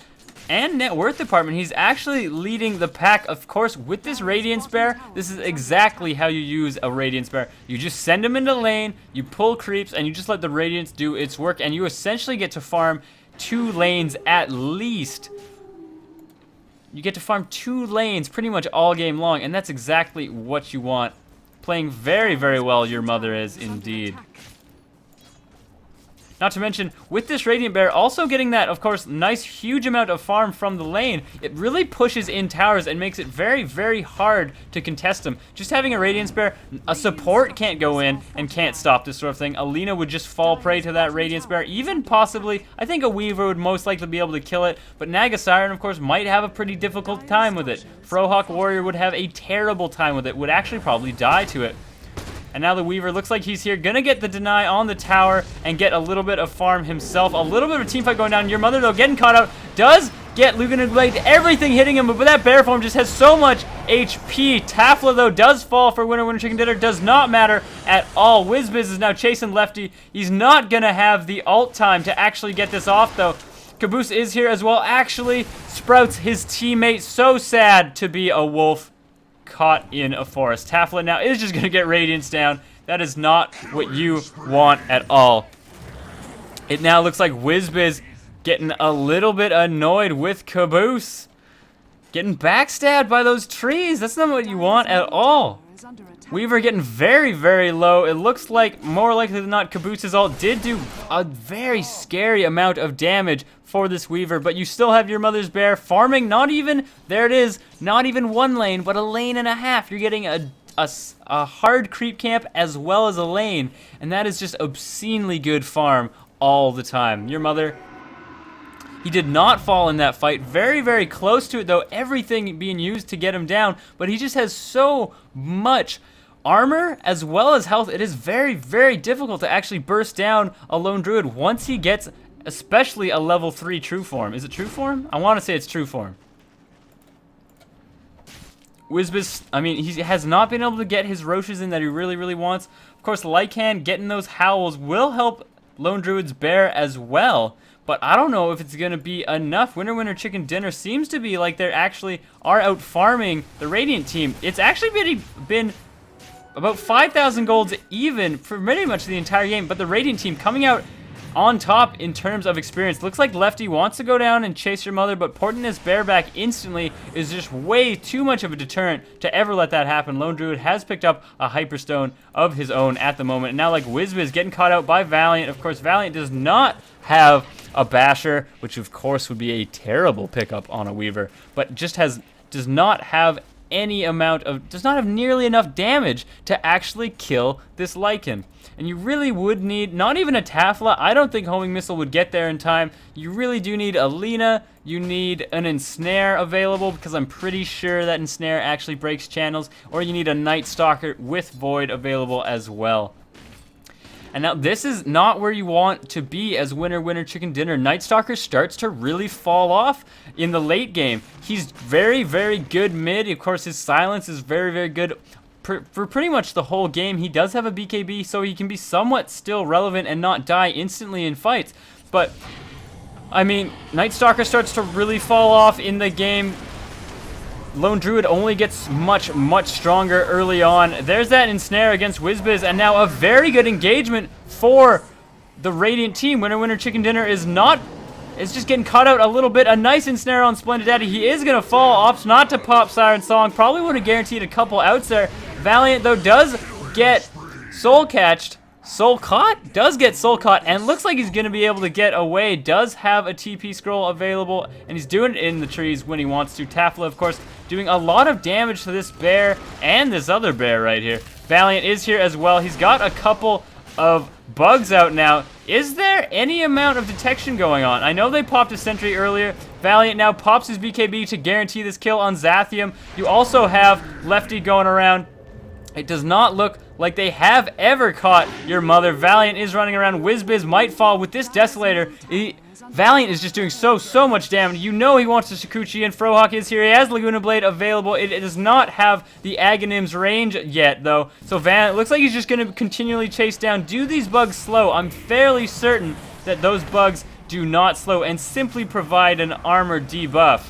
Speaker 1: net worth department. He's actually leading the pack, of course, with this Radiance Bear. This is exactly how you use a Radiance Bear. You just send him into lane, you pull creeps, and you just let the Radiance do its work, and you essentially get to farm 2 lanes at least. You get to farm 2 lanes pretty much all game long, and that's exactly what you want. Playing very, very well, your mother is indeed. Not to mention, with this Radiant Bear also getting that, of course, nice huge amount of farm from the lane, it really pushes in towers and makes it very, very hard to contest them. Just having a Radiance Bear, a support can't go in and can't stop this sort of thing. Alina would just fall prey to that Radiance Bear, even possibly, I think a Weaver would most likely be able to kill it, but Naga Siren, of course, might have a pretty difficult time with it. Frohawk Warrior would have a terrible time with it, would actually probably die to it. And now the Weaver looks like he's here, gonna get the deny on the tower and get a little bit of farm himself. A little bit of a team fight going down. Your mother, though, getting caught out, does get Luginid Blade, everything hitting him, but that bear form just has so much HP. Tafla, though, does fall for Winner Winner Chicken Dinner, does not matter at all. WizBiz is now chasing Lefty. He's not gonna have the ult time to actually get this off, though. Caboose is here as well. Actually, Sprouts, his teammate, so sad to be a wolf caught in a forest. Tafla now is just going to get Radiance down. That is not what you want at all. It now looks like WizBiz getting a little bit annoyed with Caboose. Getting backstabbed by those trees. That's not what you want at all. Weaver getting very, very low. It looks like, more likely than not, Caboose's ult did do a very scary amount of damage for this Weaver, but you still have your mother's bear farming not even, there it is, not even 1 lane, but a lane and a half. You're getting a hard creep camp as well as a lane, and that is just obscenely good farm all the time. Your mother, he did not fall in that fight. Very, very close to it, though. Everything being used to get him down, but he just has so much armor as well as health. It is very, very difficult to actually burst down a lone druid once he gets especially a level 3 true form. Is it true form? I want to say it's true form. WizBiz, I mean, he has not been able to get his Roches in that he really, really wants. Of course, Lycan getting those howls will help lone druid's bear as well, but I don't know if it's going to be enough. Winner Winner Chicken Dinner seems to be like they actually are out farming the Radiant team. It's actually been about 5,000 golds even for pretty much the entire game, but the Radiant team coming out on top in terms of experience. Looks like Lefty wants to go down and chase your mother, but porting this bear back instantly is just way too much of a deterrent to ever let that happen. Lone Druid has picked up a Hyperstone of his own at the moment, and now like WizBiz getting caught out by Valiant. Of course, Valiant does not have a Basher, which of course would be a terrible pickup on a Weaver, but just does not have any amount of, does not have nearly enough damage to actually kill this Lycan. And you really would need, not even a Tafla, I don't think Homing Missile would get there in time. You really do need Alina, you need an Ensnare available, because I'm pretty sure that Ensnare actually breaks channels, or you need a Night Stalker with Void available as well. And now this is not where you want to be as Winner Winner Chicken Dinner. Night Stalker starts to really fall off in the late game. He's very, very good mid. Of course, his silence is very, very good for pretty much the whole game. He does have a BKB, so he can be somewhat still relevant and not die instantly in fights. But, I mean, Night Stalker starts to really fall off in the game. Lone Druid only gets much, much stronger early on. There's that Ensnare against WizBiz, and now a very good engagement for the Radiant team. Winner Winner Chicken Dinner is just getting caught out a little bit. A nice Ensnare on Splendid Daddy. He is going to fall, opts not to pop Siren Song. Probably would have guaranteed a couple outs there. Valiant, though, does get soul catched. Soul caught? Does get soul caught, and looks like he's going to be able to get away. Does have a TP scroll available, and he's doing it in the trees when he wants to. Tafla, of course, doing a lot of damage to this bear and this other bear right here. Valiant is here as well. He's got a couple of bugs out now. Is there any amount of detection going on? I know they popped a sentry earlier. Valiant now pops his BKB to guarantee this kill on Zathium. You also have Lefty going around. It does not look like they have ever caught your mother. Valiant is running around. WizBiz might fall with this Desolator. Valiant is just doing so much damage. You know he wants to Shikuchi, and Frohawk is here. He has Laguna Blade available. It does not have the Aghanim's range yet, though. So Valiant looks like he's just going to continually chase down. Do these bugs slow? I'm fairly certain that those bugs do not slow and simply provide an armor debuff.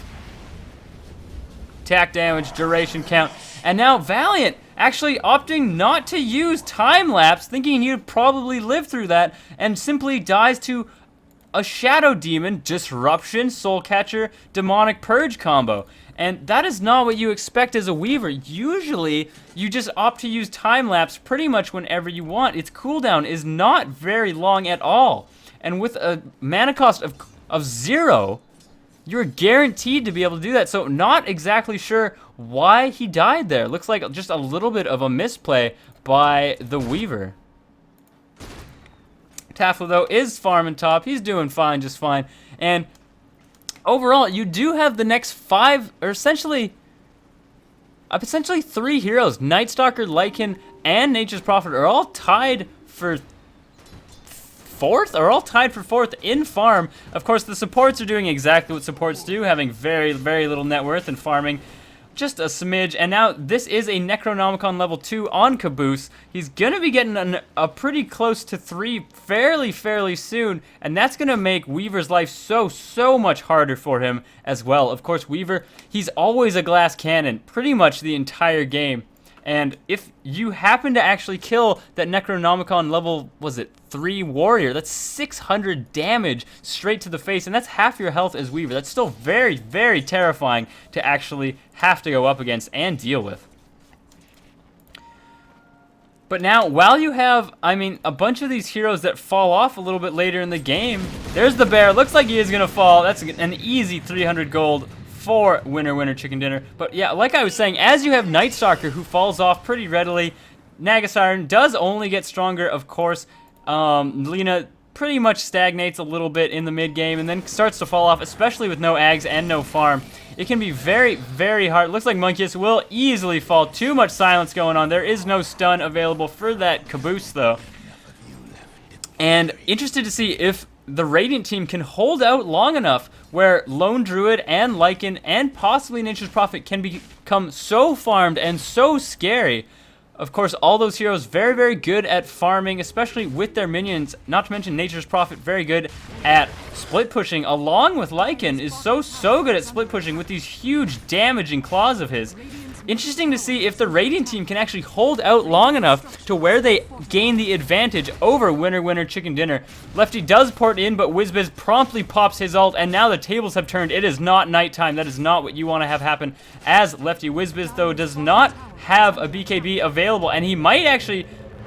Speaker 1: Attack damage, duration count. And now Valiant actually opting not to use time lapse, thinking he would probably live through that, and simply dies to a Shadow Demon, Disruption, Soul Catcher, Demonic Purge combo. And that is not what you expect as a Weaver. Usually, you just opt to use time-lapse pretty much whenever you want. Its cooldown is not very long at all. And with a mana cost of 0, you're guaranteed to be able to do that. So not exactly sure why he died there. Looks like just a little bit of a misplay by the Weaver. Tafla, though, is farming top. He's doing fine, just fine. And overall, you do have the next 5, or essentially 3 heroes. Night Stalker, Lycan, and Nature's Prophet are all tied for 4th in farm. Of course, the supports are doing exactly what supports do, having very, very little net worth and farming just a smidge. And now this is a Necronomicon level 2 on Caboose. He's going to be getting a pretty close to 3 fairly soon, and that's going to make Weaver's life so much harder for him as well. Of course, Weaver, he's always a glass cannon pretty much the entire game. And if you happen to actually kill that Necronomicon level, was it 3 warrior, that's 600 damage straight to the face, and that's half your health as Weaver. That's still very, very terrifying to actually have to go up against and deal with. But now, while you have, I mean, a bunch of these heroes that fall off a little bit later in the game, there's the bear. Looks like he is going to fall. That's an easy 300 gold for Winner Chicken Dinner. But yeah, like I was saying, as you have Night Stalker who falls off pretty readily, Nagasiren does only get stronger, of course. Lena pretty much stagnates a little bit in the mid game and then starts to fall off, especially with no Ags and no farm. It can be very, very hard. Looks like Monkeys will easily fall. Too much silence going on. There is no stun available for that Caboose, though. And interested to see if the Radiant team can hold out long enough where Lone Druid and Lycan and possibly Nature's Prophet can become so farmed and so scary. Of course, all those heroes very, very good at farming, especially with their minions. Not to mention Nature's Prophet very good at split pushing, along with Lycan is so good at split pushing with these huge damaging claws of his. Interesting to see if the Radiant team can actually hold out long enough to where they gain the advantage over Winner Chicken Dinner. Lefty does port in, but Whizbiz promptly pops his ult, and now the tables have turned. It is not nighttime. That is not what you want to have happen, as Lefty Whizbiz, though, does not have a BKB available, and he might actually...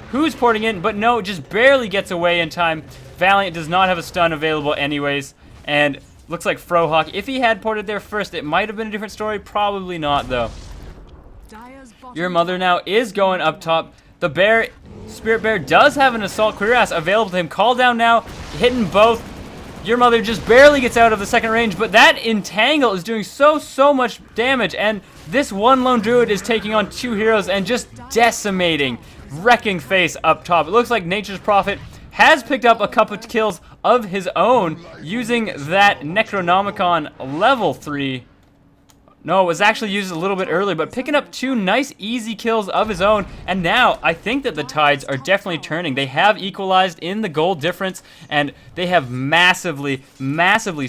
Speaker 1: Who's porting in? But no, just barely gets away in time. Valiant does not have a stun available anyways, and looks like Frohawk, if he had ported there first, it might have been a different story. Probably not, though. Your mother now is going up top. The bear, Spirit Bear, does have an Assault Cuirass available to him. Call down now, hitting both. Your mother just barely gets out of the second range, but that Entangle is doing so much damage, and this one Lone Druid is taking on 2 heroes and just decimating, wrecking face up top. It looks like Nature's Prophet has picked up a couple of kills of his own using that Necronomicon level 3. No, it was actually used a little bit earlier, but picking up 2 nice, easy kills of his own. And now, I think that the tides are definitely turning. They have equalized in the gold difference, and they have massively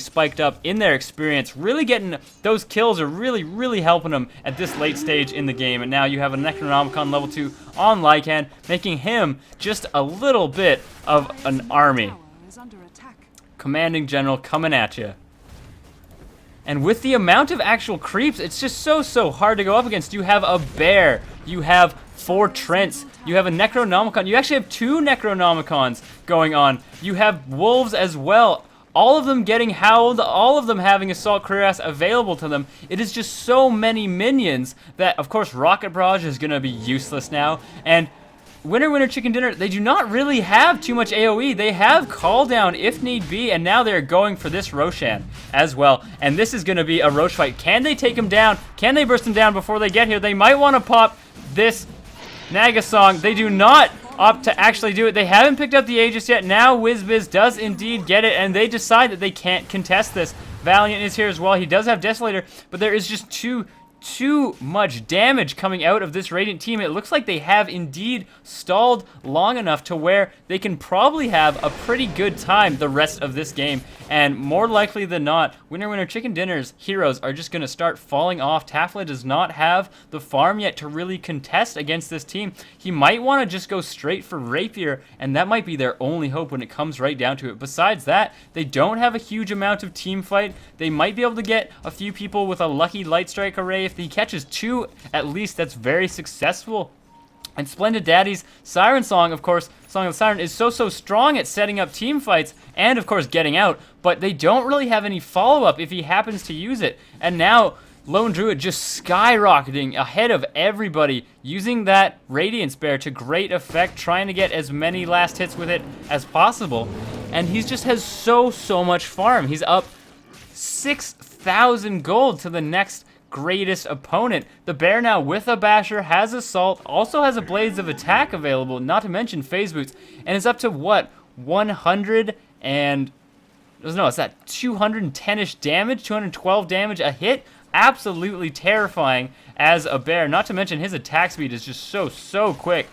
Speaker 1: spiked up in their experience. Really getting those kills are really helping them at this late stage in the game. And now you have a Necronomicon level 2 on Lycan, making him just a little bit of an army. Commanding General coming at you. And with the amount of actual creeps, it's just so hard to go up against. You have a bear, you have 4 Trents, you have a Necronomicon, you actually have 2 Necronomicons going on. You have wolves as well, all of them getting howled, all of them having Assault Cuirass available to them. It is just so many minions that, of course, Rocket Barrage is going to be useless now. And Winner Chicken Dinner, they do not really have too much AoE. They have Call Down if need be, and now they're going for this Roshan as well. And this is going to be a Rosh fight. Can they take him down? Can they burst him down before they get here? They might want to pop this Nagasong. They do not opt to actually do it. They haven't picked up the Aegis yet. Now Whizbiz does indeed get it, and they decide that they can't contest this. Valiant is here as well. He does have Desolator, but there is just too too much damage coming out of this Radiant team. It looks like they have indeed stalled long enough to where they can probably have a pretty good time the rest of this game. And more likely than not, Winner Chicken Dinner's heroes are just going to start falling off. Tafla does not have the farm yet to really contest against this team. He might want to just go straight for Rapier, and that might be their only hope when it comes right down to it. Besides that, they don't have a huge amount of team fight. They might be able to get a few people with a lucky Light Strike array. If he catches 2, at least that's very successful. And Splendid Daddy's Siren Song, of course, Song of the Siren, is so strong at setting up team fights and, of course, getting out. But they don't really have any follow-up if he happens to use it. And now, Lone Druid just skyrocketing ahead of everybody, using that Radiance Bear to great effect, trying to get as many last hits with it as possible. And he just has so much farm. He's up 6,000 gold to the next greatest opponent. The bear now with a basher, has assault, also has a blades of attack available, not to mention phase boots, and is up to what, 100 and no, it's that 210-ish damage, 212 damage a hit. Absolutely terrifying as a bear, not to mention his attack speed is just so quick.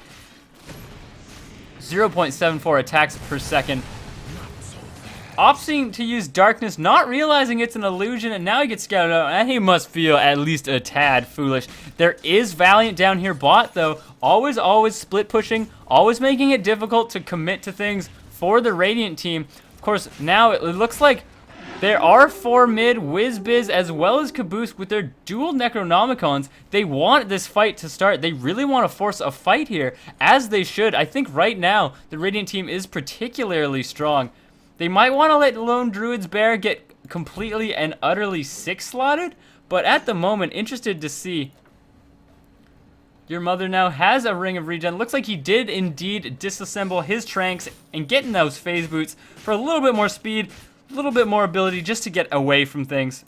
Speaker 1: 0.74 attacks per second. Opting to use darkness, not realizing it's an illusion, and now he gets scouted out, and he must feel at least a tad foolish. There is Valiant down here bot, though. Always split pushing, always making it difficult to commit to things for the Radiant team. Of course, now it looks like there are 4 mid, WizBiz, as well as Caboose with their dual Necronomicons. They want this fight to start. They really want to force a fight here, as they should. I think right now, the Radiant team is particularly strong. They might want to let Lone Druid's Bear get completely and utterly 6-slotted, but at the moment, interested to see. Your mother now has a Ring of Regen. Looks like he did indeed disassemble his Tranks and get in those phase boots for a little bit more speed, a little bit more ability just to get away from things.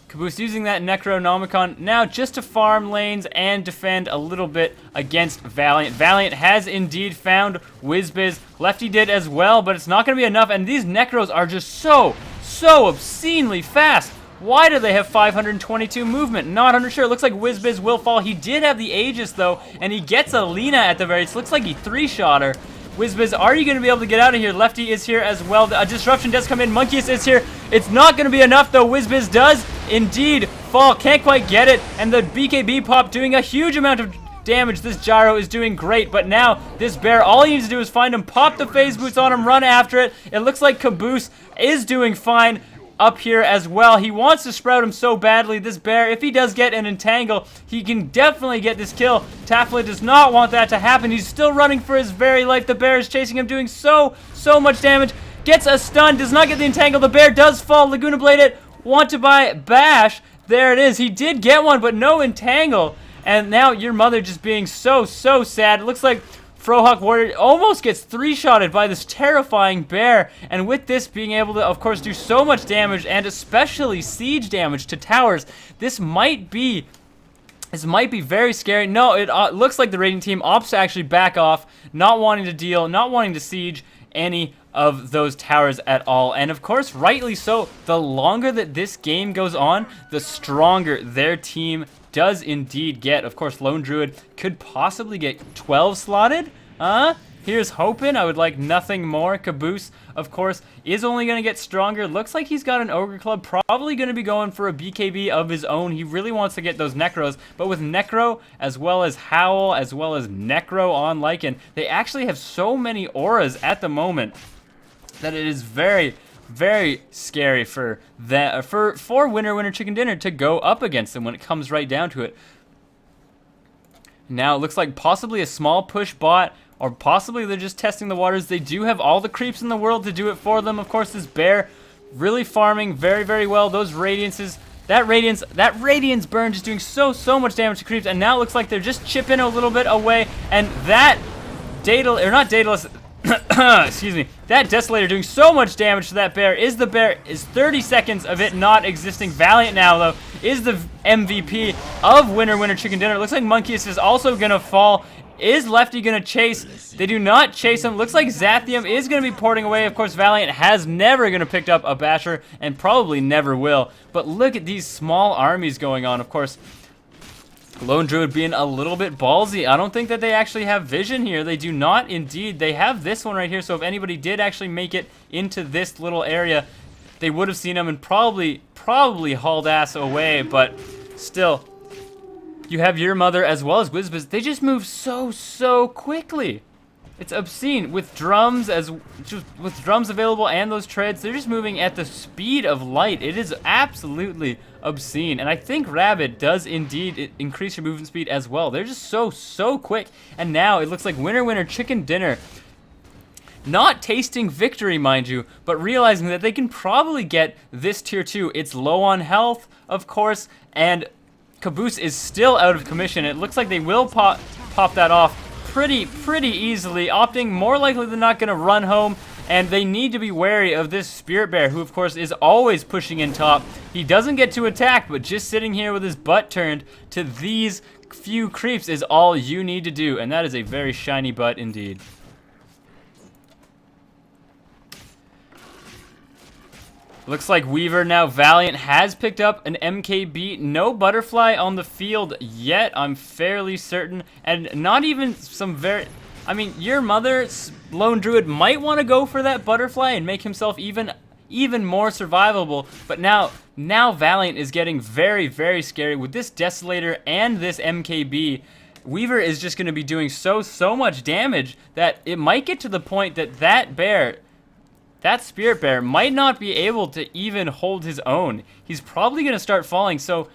Speaker 1: Caboose using that Necronomicon now just to farm lanes and defend a little bit against Valiant. Valiant has indeed found WizBiz. Lefty did as well, but it's not going to be enough, and these Necros are just so obscenely fast. Why do they have 522 movement? Not sure. It looks like WizBiz will fall. He did have the Aegis, though, and he gets a Lina at the very least. Looks like he 3-shot her. WizBiz, are you going to be able to get out of here? Lefty is here as well. A disruption does come in. Monkeys is here. It's not going to be enough, though. WizBiz does indeed fall. Can't quite get it. And the BKB pop doing a huge amount of damage. This Gyro is doing great. But now, this bear, all he needs to do is find him, pop the phase boots on him, run after it. It looks like Caboose is doing fine up here as well. He wants to sprout him so badly. This bear, if he does get an entangle, he can definitely get this kill. Tafla does not want that to happen. He's still running for his very life. The bear is chasing him, doing so much damage. Gets a stun, does not get the entangle. The bear does fall. Laguna Blade it. Want to buy bash. There it is. He did get one, but no entangle. And now your mother just being so sad. It looks like Frohawk Warrior almost gets 3-shotted by this terrifying bear, and with this being able to, of course, do so much damage, and especially siege damage to towers, this might be very scary. No, it looks like the Radiant team opts to actually back off, not wanting to deal, not wanting to siege any of those towers at all. And of course, rightly so, the longer that this game goes on, the stronger their team does indeed get. Of course, Lone Druid could possibly get 12 slotted. Here's hoping. I would like nothing more. Caboose, of course, is only going to get stronger. Looks like he's got an Ogre Club. Probably going to be going for a BKB of his own. He really wants to get those Necros. But with Necro, as well as Howl, as well as Necro on Lycan, they actually have so many auras at the moment that it is very scary for that for Winner Chicken Dinner to go up against them when it comes right down to it. Now it looks like possibly a small push bot, or possibly they're just testing the waters. They do have all the creeps in the world to do it for them. Of course, this bear really farming very well. Those Radiances, that Radiance burn just doing so much damage to creeps, and now it looks like they're just chipping a little bit away, and that Daedalus, excuse me, that Desolator doing so much damage to that bear. Is 30 seconds of it not existing. Valiant now, though, is the MVP of Winner Chicken Dinner. It looks like Monkeys is also going to fall Is Lefty going to chase? They do not chase him. Looks like Zathium is going to be porting away. Of course, Valiant has never going to pick up a Basher and probably never will. But look at these small armies going on. Of course, Lone Druid being a little bit ballsy. I don't think that they actually have vision here. They do not indeed. They have this one right here. So if anybody did actually make it into this little area, they would have seen him and probably hauled ass away. But still, you have your mother as well as Wizbiz. They just move so quickly. It's obscene with drums with drums available and those treads. They're just moving at the speed of light. It is absolutely obscene. And I think Rabbit does indeed increase your movement speed as well. They're just so quick. And now it looks like winner chicken dinner. Not tasting victory, mind you, but realizing that they can probably get this tier 2. It's low on health, of course, and Caboose is still out of commission. It looks like they will pop that off pretty easily, opting more likely than not going to run home, and they need to be wary of this Spirit Bear, who of course is always pushing in top. He doesn't get to attack, but just sitting here with his butt turned to these few creeps is all you need to do, and that is a very shiny butt indeed. Looks like Weaver now. Valiant has picked up an MKB. No Butterfly on the field yet, I'm fairly certain. And not even some very... I mean, your mother, Lone Druid, might want to go for that Butterfly and make himself even more survivable. But now Valiant is getting very scary. With this Desolator and this MKB, Weaver is just going to be doing so much damage that it might get to the point that bear... that Spirit Bear might not be able to even hold his own. He's probably going to start falling. So,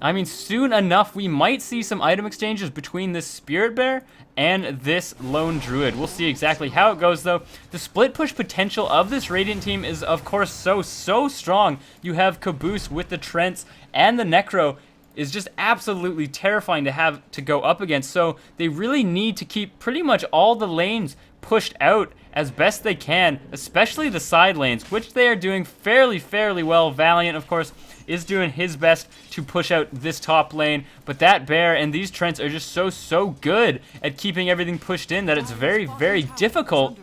Speaker 1: I mean, soon enough, we might see some item exchanges between this Spirit Bear and this Lone Druid. We'll see exactly how it goes, though. The split push potential of this Radiant team is, of course, so strong. You have Caboose with the Trents, and the Necro is just absolutely terrifying to have to go up against. So they really need to keep pretty much all the lanes pushed out as best they can, especially the side lanes, which they are doing fairly well. Valiant, of course, is doing his best to push out this top lane, but that Bear and these Trents are just so good at keeping everything pushed in that it's very difficult.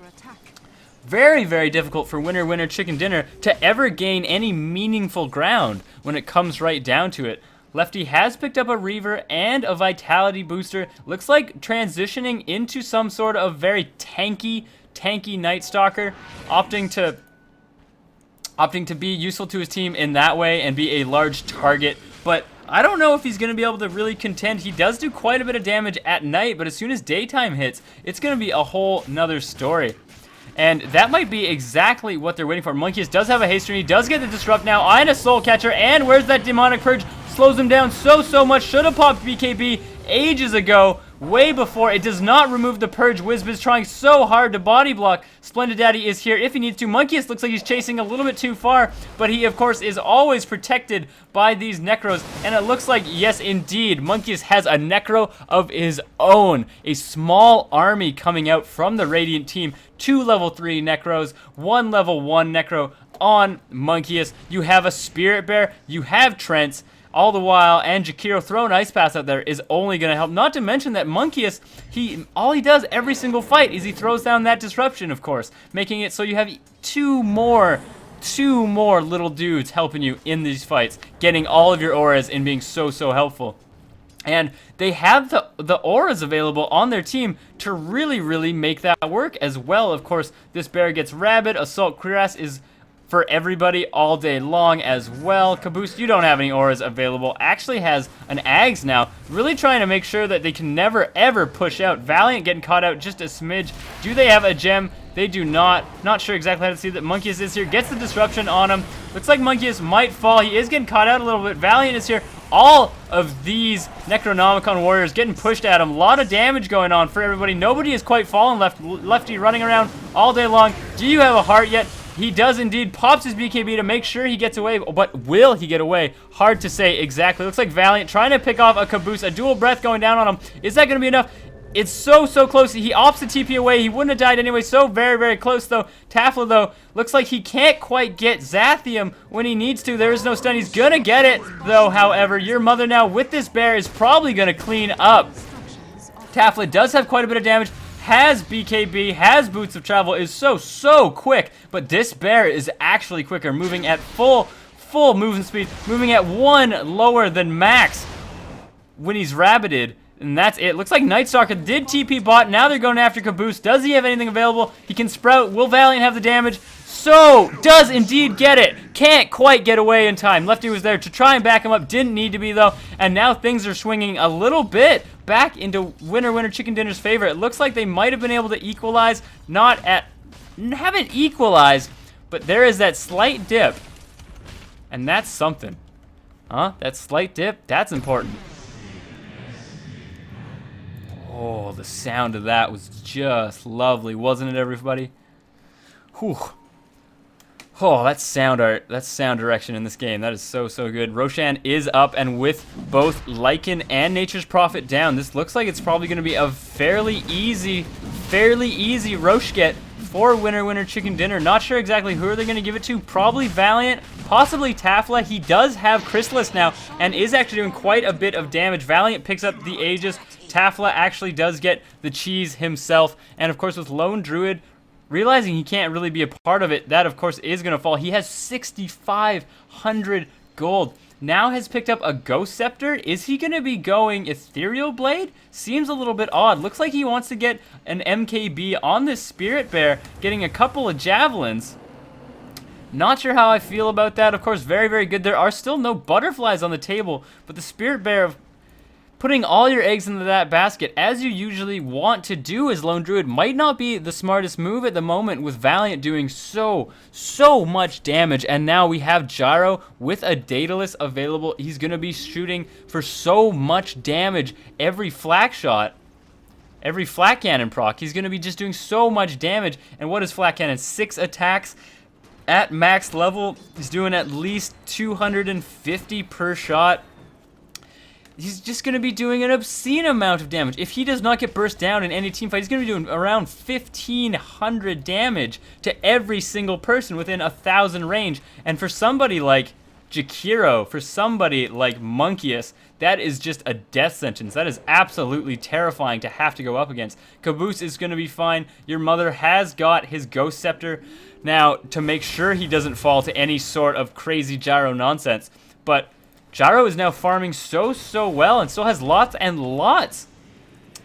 Speaker 1: Very difficult for winner chicken dinner to ever gain any meaningful ground when it comes right down to it. Lefty has picked up a Reaver and a Vitality booster. Looks like transitioning into some sort of very tanky Night Stalker, opting to be useful to his team in that way and be a large target. But I don't know if he's going to be able to really contend. He does do quite a bit of damage at night, but as soon as daytime hits, it's going to be a whole nother story. And that might be exactly what they're waiting for. Monkeys does have a haste turn. He does get the Disrupt now and a Soul Catcher. And where's that Demonic Purge? Slows him down so much. Should have popped BKB ages ago. Way before. It does not remove the Purge. Wizbiz trying so hard to body block. Splendid Daddy is here if he needs to. Monkeys looks like he's chasing a little bit too far, but he, of course, is always protected by these Necros. And it looks like, yes, indeed, Monkeys has a Necro of his own. A small army coming out from the Radiant team. 2 level 3 Necros, 1 level 1 Necro on Monkeys. You have a Spirit Bear. You have Trents. All the while, and Jakiro throwing Ice Pass out there is only going to help. Not to mention that Monkeys, all he does every single fight is he throws down that Disruption, of course, making it so you have two more little dudes helping you in these fights, getting all of your auras and being so helpful. And they have the auras available on their team to really make that work as well. Of course, this Bear gets Rabbit. Assault Cuirass is for everybody all day long as well. Caboose, you don't have any auras available. Actually has an Ags now. Really trying to make sure that they can never ever push out. Valiant getting caught out just a smidge. Do they have a gem? They do not. Not sure exactly how to see that. Monkeys is here. Gets the Disruption on him. Looks like Monkeys might fall. He is getting caught out a little bit. Valiant is here. All of these Necronomicon warriors getting pushed at him. A lot of damage going on for everybody. Nobody is quite fallen. Lefty running around all day long. Do you have a heart yet? He does indeed. Pops his BKB to make sure he gets away, but will he get away? Hard to say exactly. Looks like Valiant trying to pick off a Caboose. A dual breath going down on him. Is that going to be enough? It's so close. He opts the TP away. He wouldn't have died anyway. So very close, though. Tafla, though, looks like he can't quite get Zathium when he needs to. There is no stun. He's going to get it, though, however. Your mother now with this Bear is probably going to clean up. Tafla does have quite a bit of damage, has BKB, has Boots of Travel, is so quick, but this bear is actually quicker, moving at full movement speed, moving at 1 lower than max when he's rabbited. And that's it. Looks like Nightstalker did TP bot. Now they're going after Caboose. Does he have anything available? He can sprout. Will Valiant have the damage? So, does indeed get it. Can't quite get away in time. Lefty was there to try and back him up. Didn't need to be, though. And now things are swinging a little bit back into winner chicken dinner's favor. It looks like they might have been able to equalize. Haven't equalized, but there is that slight dip. And that's something. Huh? That slight dip? That's important. Oh, the sound of that was just lovely, wasn't it, everybody? Whew. Oh, that sound art, that sound direction in this game, that is so good. Roshan is up, and with both Lycan and Nature's Prophet down, this looks like it's probably going to be a fairly easy Rosh get for winner chicken dinner. Not sure exactly who they're going to give it to. Probably Valiant, possibly Tafla. He does have Chrysalis now and is actually doing quite a bit of damage. Valiant picks up the Aegis. Tafla actually does get the cheese himself. And of course with Lone Druid, realizing he can't really be a part of it, that of course is going to fall. He has 6,500 gold. Now has picked up a Ghost Scepter. Is he going to be going Ethereal Blade? Seems a little bit odd. Looks like he wants to get an MKB on this Spirit Bear, getting a couple of Javelins. Not sure how I feel about that. Of course, very good. There are still no butterflies on the table, but the Spirit Bear, putting all your eggs into that basket, as you usually want to do as Lone Druid, might not be the smartest move at the moment, with Valiant doing so much damage. And now we have Gyro with a Daedalus available. He's going to be shooting for so much damage every flak shot. Every flak cannon proc, he's going to be just doing so much damage. And what is flak cannon? 6 attacks at max level. He's doing at least 250 per shot. He's just going to be doing an obscene amount of damage. If he does not get burst down in any team fight, he's going to be doing around 1,500 damage to every single person within 1,000 range. And for somebody like Jakiro, for somebody like Monkeus, that is just a death sentence. That is absolutely terrifying to have to go up against. Caboose is going to be fine. Your mother has got his Ghost Scepter now to make sure he doesn't fall to any sort of crazy Gyro nonsense. But Gyro is now farming so well and still has lots and lots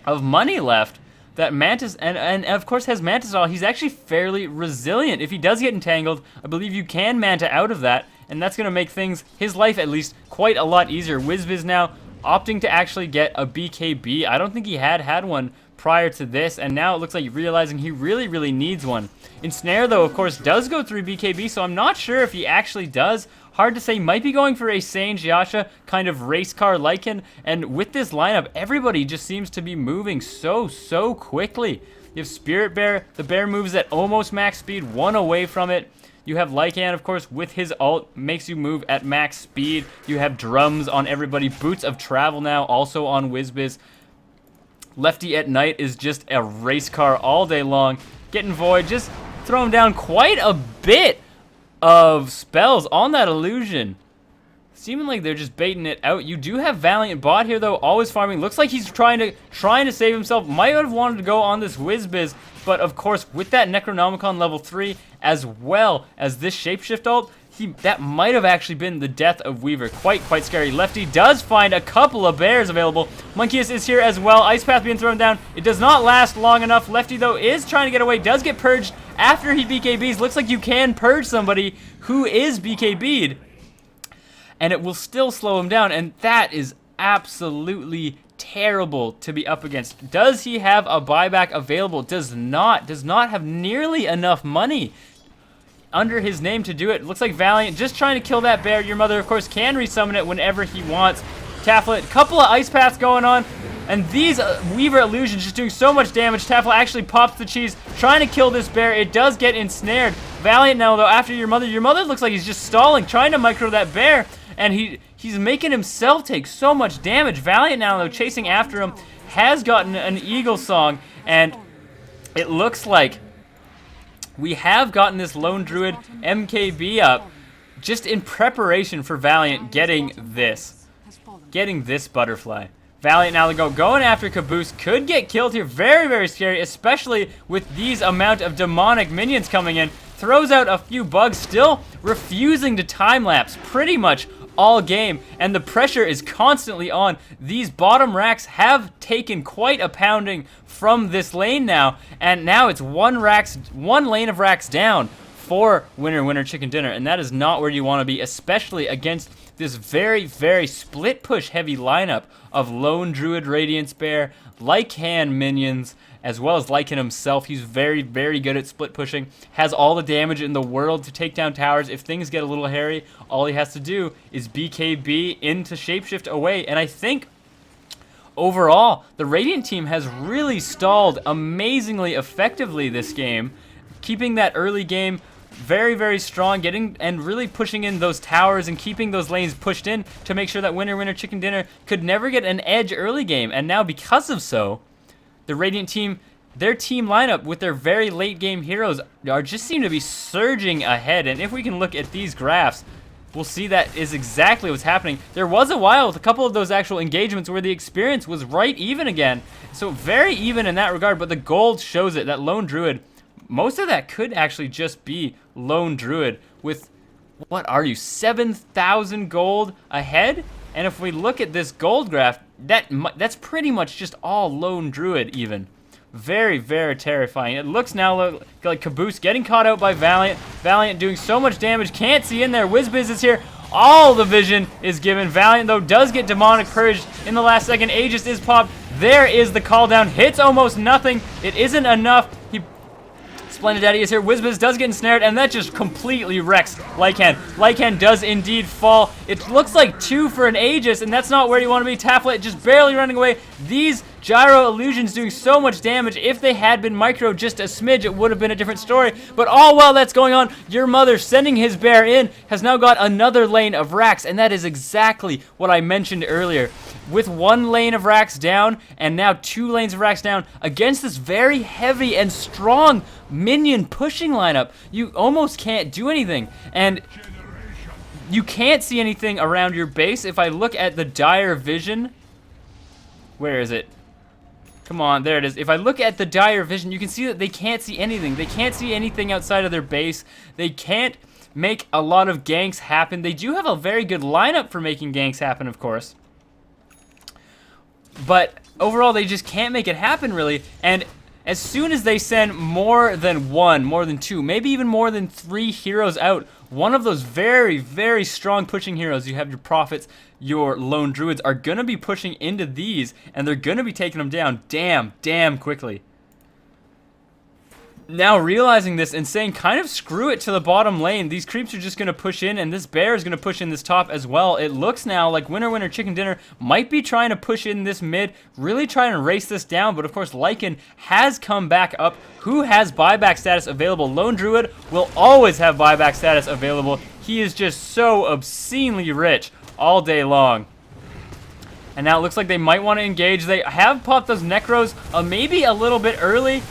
Speaker 1: of money left. That Mantis, and of course has Mantisol. He's actually fairly resilient. If he does get entangled, I believe you can Manta out of that, and that's going to make things, his life at least, quite a lot easier. WizViz now opting to actually get a BKB. I don't think he had one prior to this, and now it looks like realizing he really needs one. Ensnare, though, of course, does go through BKB, so I'm not sure if he actually does. Hard to say. Might be going for a Sange Yasha kind of race car Lycan, and with this lineup, everybody just seems to be moving so quickly. You have Spirit Bear. The bear moves at almost max speed, 1 away from it. You have Lycan, of course, with his ult, makes you move at max speed. You have drums on everybody. Boots of Travel now, also on WizBiz. Lefty at night is just a race car all day long. Getting Void, just throwing down quite a bit of spells on that illusion. Seeming like they're just baiting it out. You do have Valiant bot here, though, always farming. Looks like he's trying to save himself. Might have wanted to go on this WizBiz, but of course, with that Necronomicon level 3, as well as this Shapeshift ult, that might have actually been the death of Weaver. Quite scary. Lefty does find a couple of bears available. Monkeus is here as well. Ice Path being thrown down. It does not last long enough. Lefty, though, is trying to get away. Does get purged after he BKBs. Looks like you can purge somebody who is BKB'd, and it will still slow him down, and that is absolutely terrible to be up against. Does he have a buyback available? Does not have nearly enough money under his name to do it. Looks like Valiant just trying to kill that bear. Your mother, of course, can resummon it whenever he wants. Tafla, couple of ice paths going on, and these Weaver illusions just doing so much damage. Tafla actually pops the cheese, trying to kill this bear. It does get ensnared. Valiant now, though, after your mother looks like he's just stalling, trying to micro that bear, and he's making himself take so much damage. Valiant now, though, chasing after him, has gotten an Eagle Song, and it looks like we have gotten this Lone Druid MKB up just in preparation for Valiant getting this butterfly. Valiant now going after Caboose. Could get killed here. Very, very scary, especially with these amount of demonic minions coming in. Throws out a few bugs, still refusing to time-lapse pretty much all game, and the pressure is constantly on. These bottom racks have taken quite a pounding from this lane now, and now it's one lane of racks down for Winner Chicken Dinner, and that is not where you want to be, especially against this very, very split push heavy lineup of Lone Druid, Radiance Bear, Lycan minions, as well as Lycan himself. He's very, very good at split pushing, has all the damage in the world to take down towers. If things get a little hairy, all he has to do is BKB into Shapeshift away, and I think overall, the Radiant team has really stalled amazingly effectively this game, keeping that early game very, very strong, getting and really pushing in those towers and keeping those lanes pushed in to make sure that Winner Chicken Dinner could never get an edge early game. And now because of so, the Radiant team, their team lineup with their very late game heroes just seem to be surging ahead. And if we can look at these graphs, we'll see that is exactly what's happening. There was a while with a couple of those actual engagements where the experience was right even again. So very even in that regard, but the gold shows it, that Lone Druid, most of that could actually just be Lone Druid with, what are you, 7,000 gold ahead? And if we look at this gold graph, that's pretty much just all Lone Druid even. Very, very terrifying. It looks now like Caboose getting caught out by Valiant. Valiant doing so much damage, can't see in there. WizBiz is here. All the vision is given. Valiant, though, does get Demonic Purged in the last second. Aegis is popped. There is the call down. Hits almost nothing. It isn't enough. Splendid Daddy is here. WizBiz does get ensnared, and that just completely wrecks Lycan. Lycan does indeed fall. It looks like 2 for an Aegis, and that's not where you want to be. Taflet just barely running away. These Gyro Illusions doing so much damage. If they had been micro just a smidge, it would have been a different story. But all while that's going on, your mother sending his bear in has now got another lane of racks, and that is exactly what I mentioned earlier. With 1 lane of racks down, and now 2 lanes of racks down, against this very heavy and strong minion pushing lineup, you almost can't do anything. And you can't see anything around your base. If I look at the dire vision, where is it? Come on, there it is. If I look at the dire vision, you can see that they can't see anything. They can't see anything outside of their base. They can't make a lot of ganks happen. They do have a very good lineup for making ganks happen, of course. But overall, they just can't make it happen, really. And as soon as they send more than 1, more than 2, maybe even more than 3 heroes out, one of those very, very strong pushing heroes, you have your Prophets, your Lone Druids, are going to be pushing into these, and they're going to be taking them down damn quickly. Now realizing this and saying kind of screw it to the bottom lane, these creeps are just going to push in, and this bear is going to push in this top as well. It looks now like Winner Chicken Dinner might be trying to push in this mid, really trying to race this down, but of course Lycan has come back up. Who has buyback status available? Lone Druid will always have buyback status available. He is just so obscenely rich all day long. And now it looks like they might want to engage. They have popped those Necros maybe a little bit early.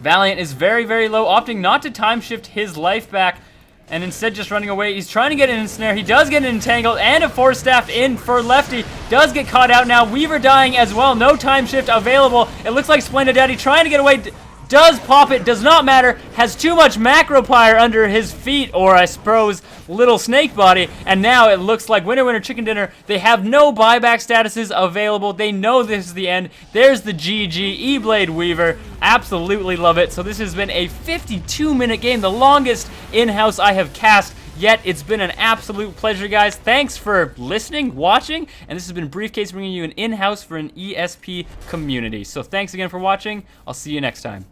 Speaker 1: Valiant is very, very low, opting not to time shift his life back and instead just running away. He's trying to get an ensnare. He does get an entangled and a force staff in for Lefty. Does get caught out now. Weaver dying as well. No time shift available. It looks like Splendid Daddy trying to get away. Does pop it, does not matter, has too much Macropyre under his feet, or I suppose little snake body, and now it looks like Winner Chicken Dinner, they have no buyback statuses available. They know this is the end. There's the GG, E-Blade Weaver, absolutely love it. So this has been a 52-minute game, the longest in-house I have cast yet. It's been an absolute pleasure, guys. Thanks for listening, watching, and this has been Briefcase bringing you an in-house for an ESP community. So thanks again for watching. I'll see you next time.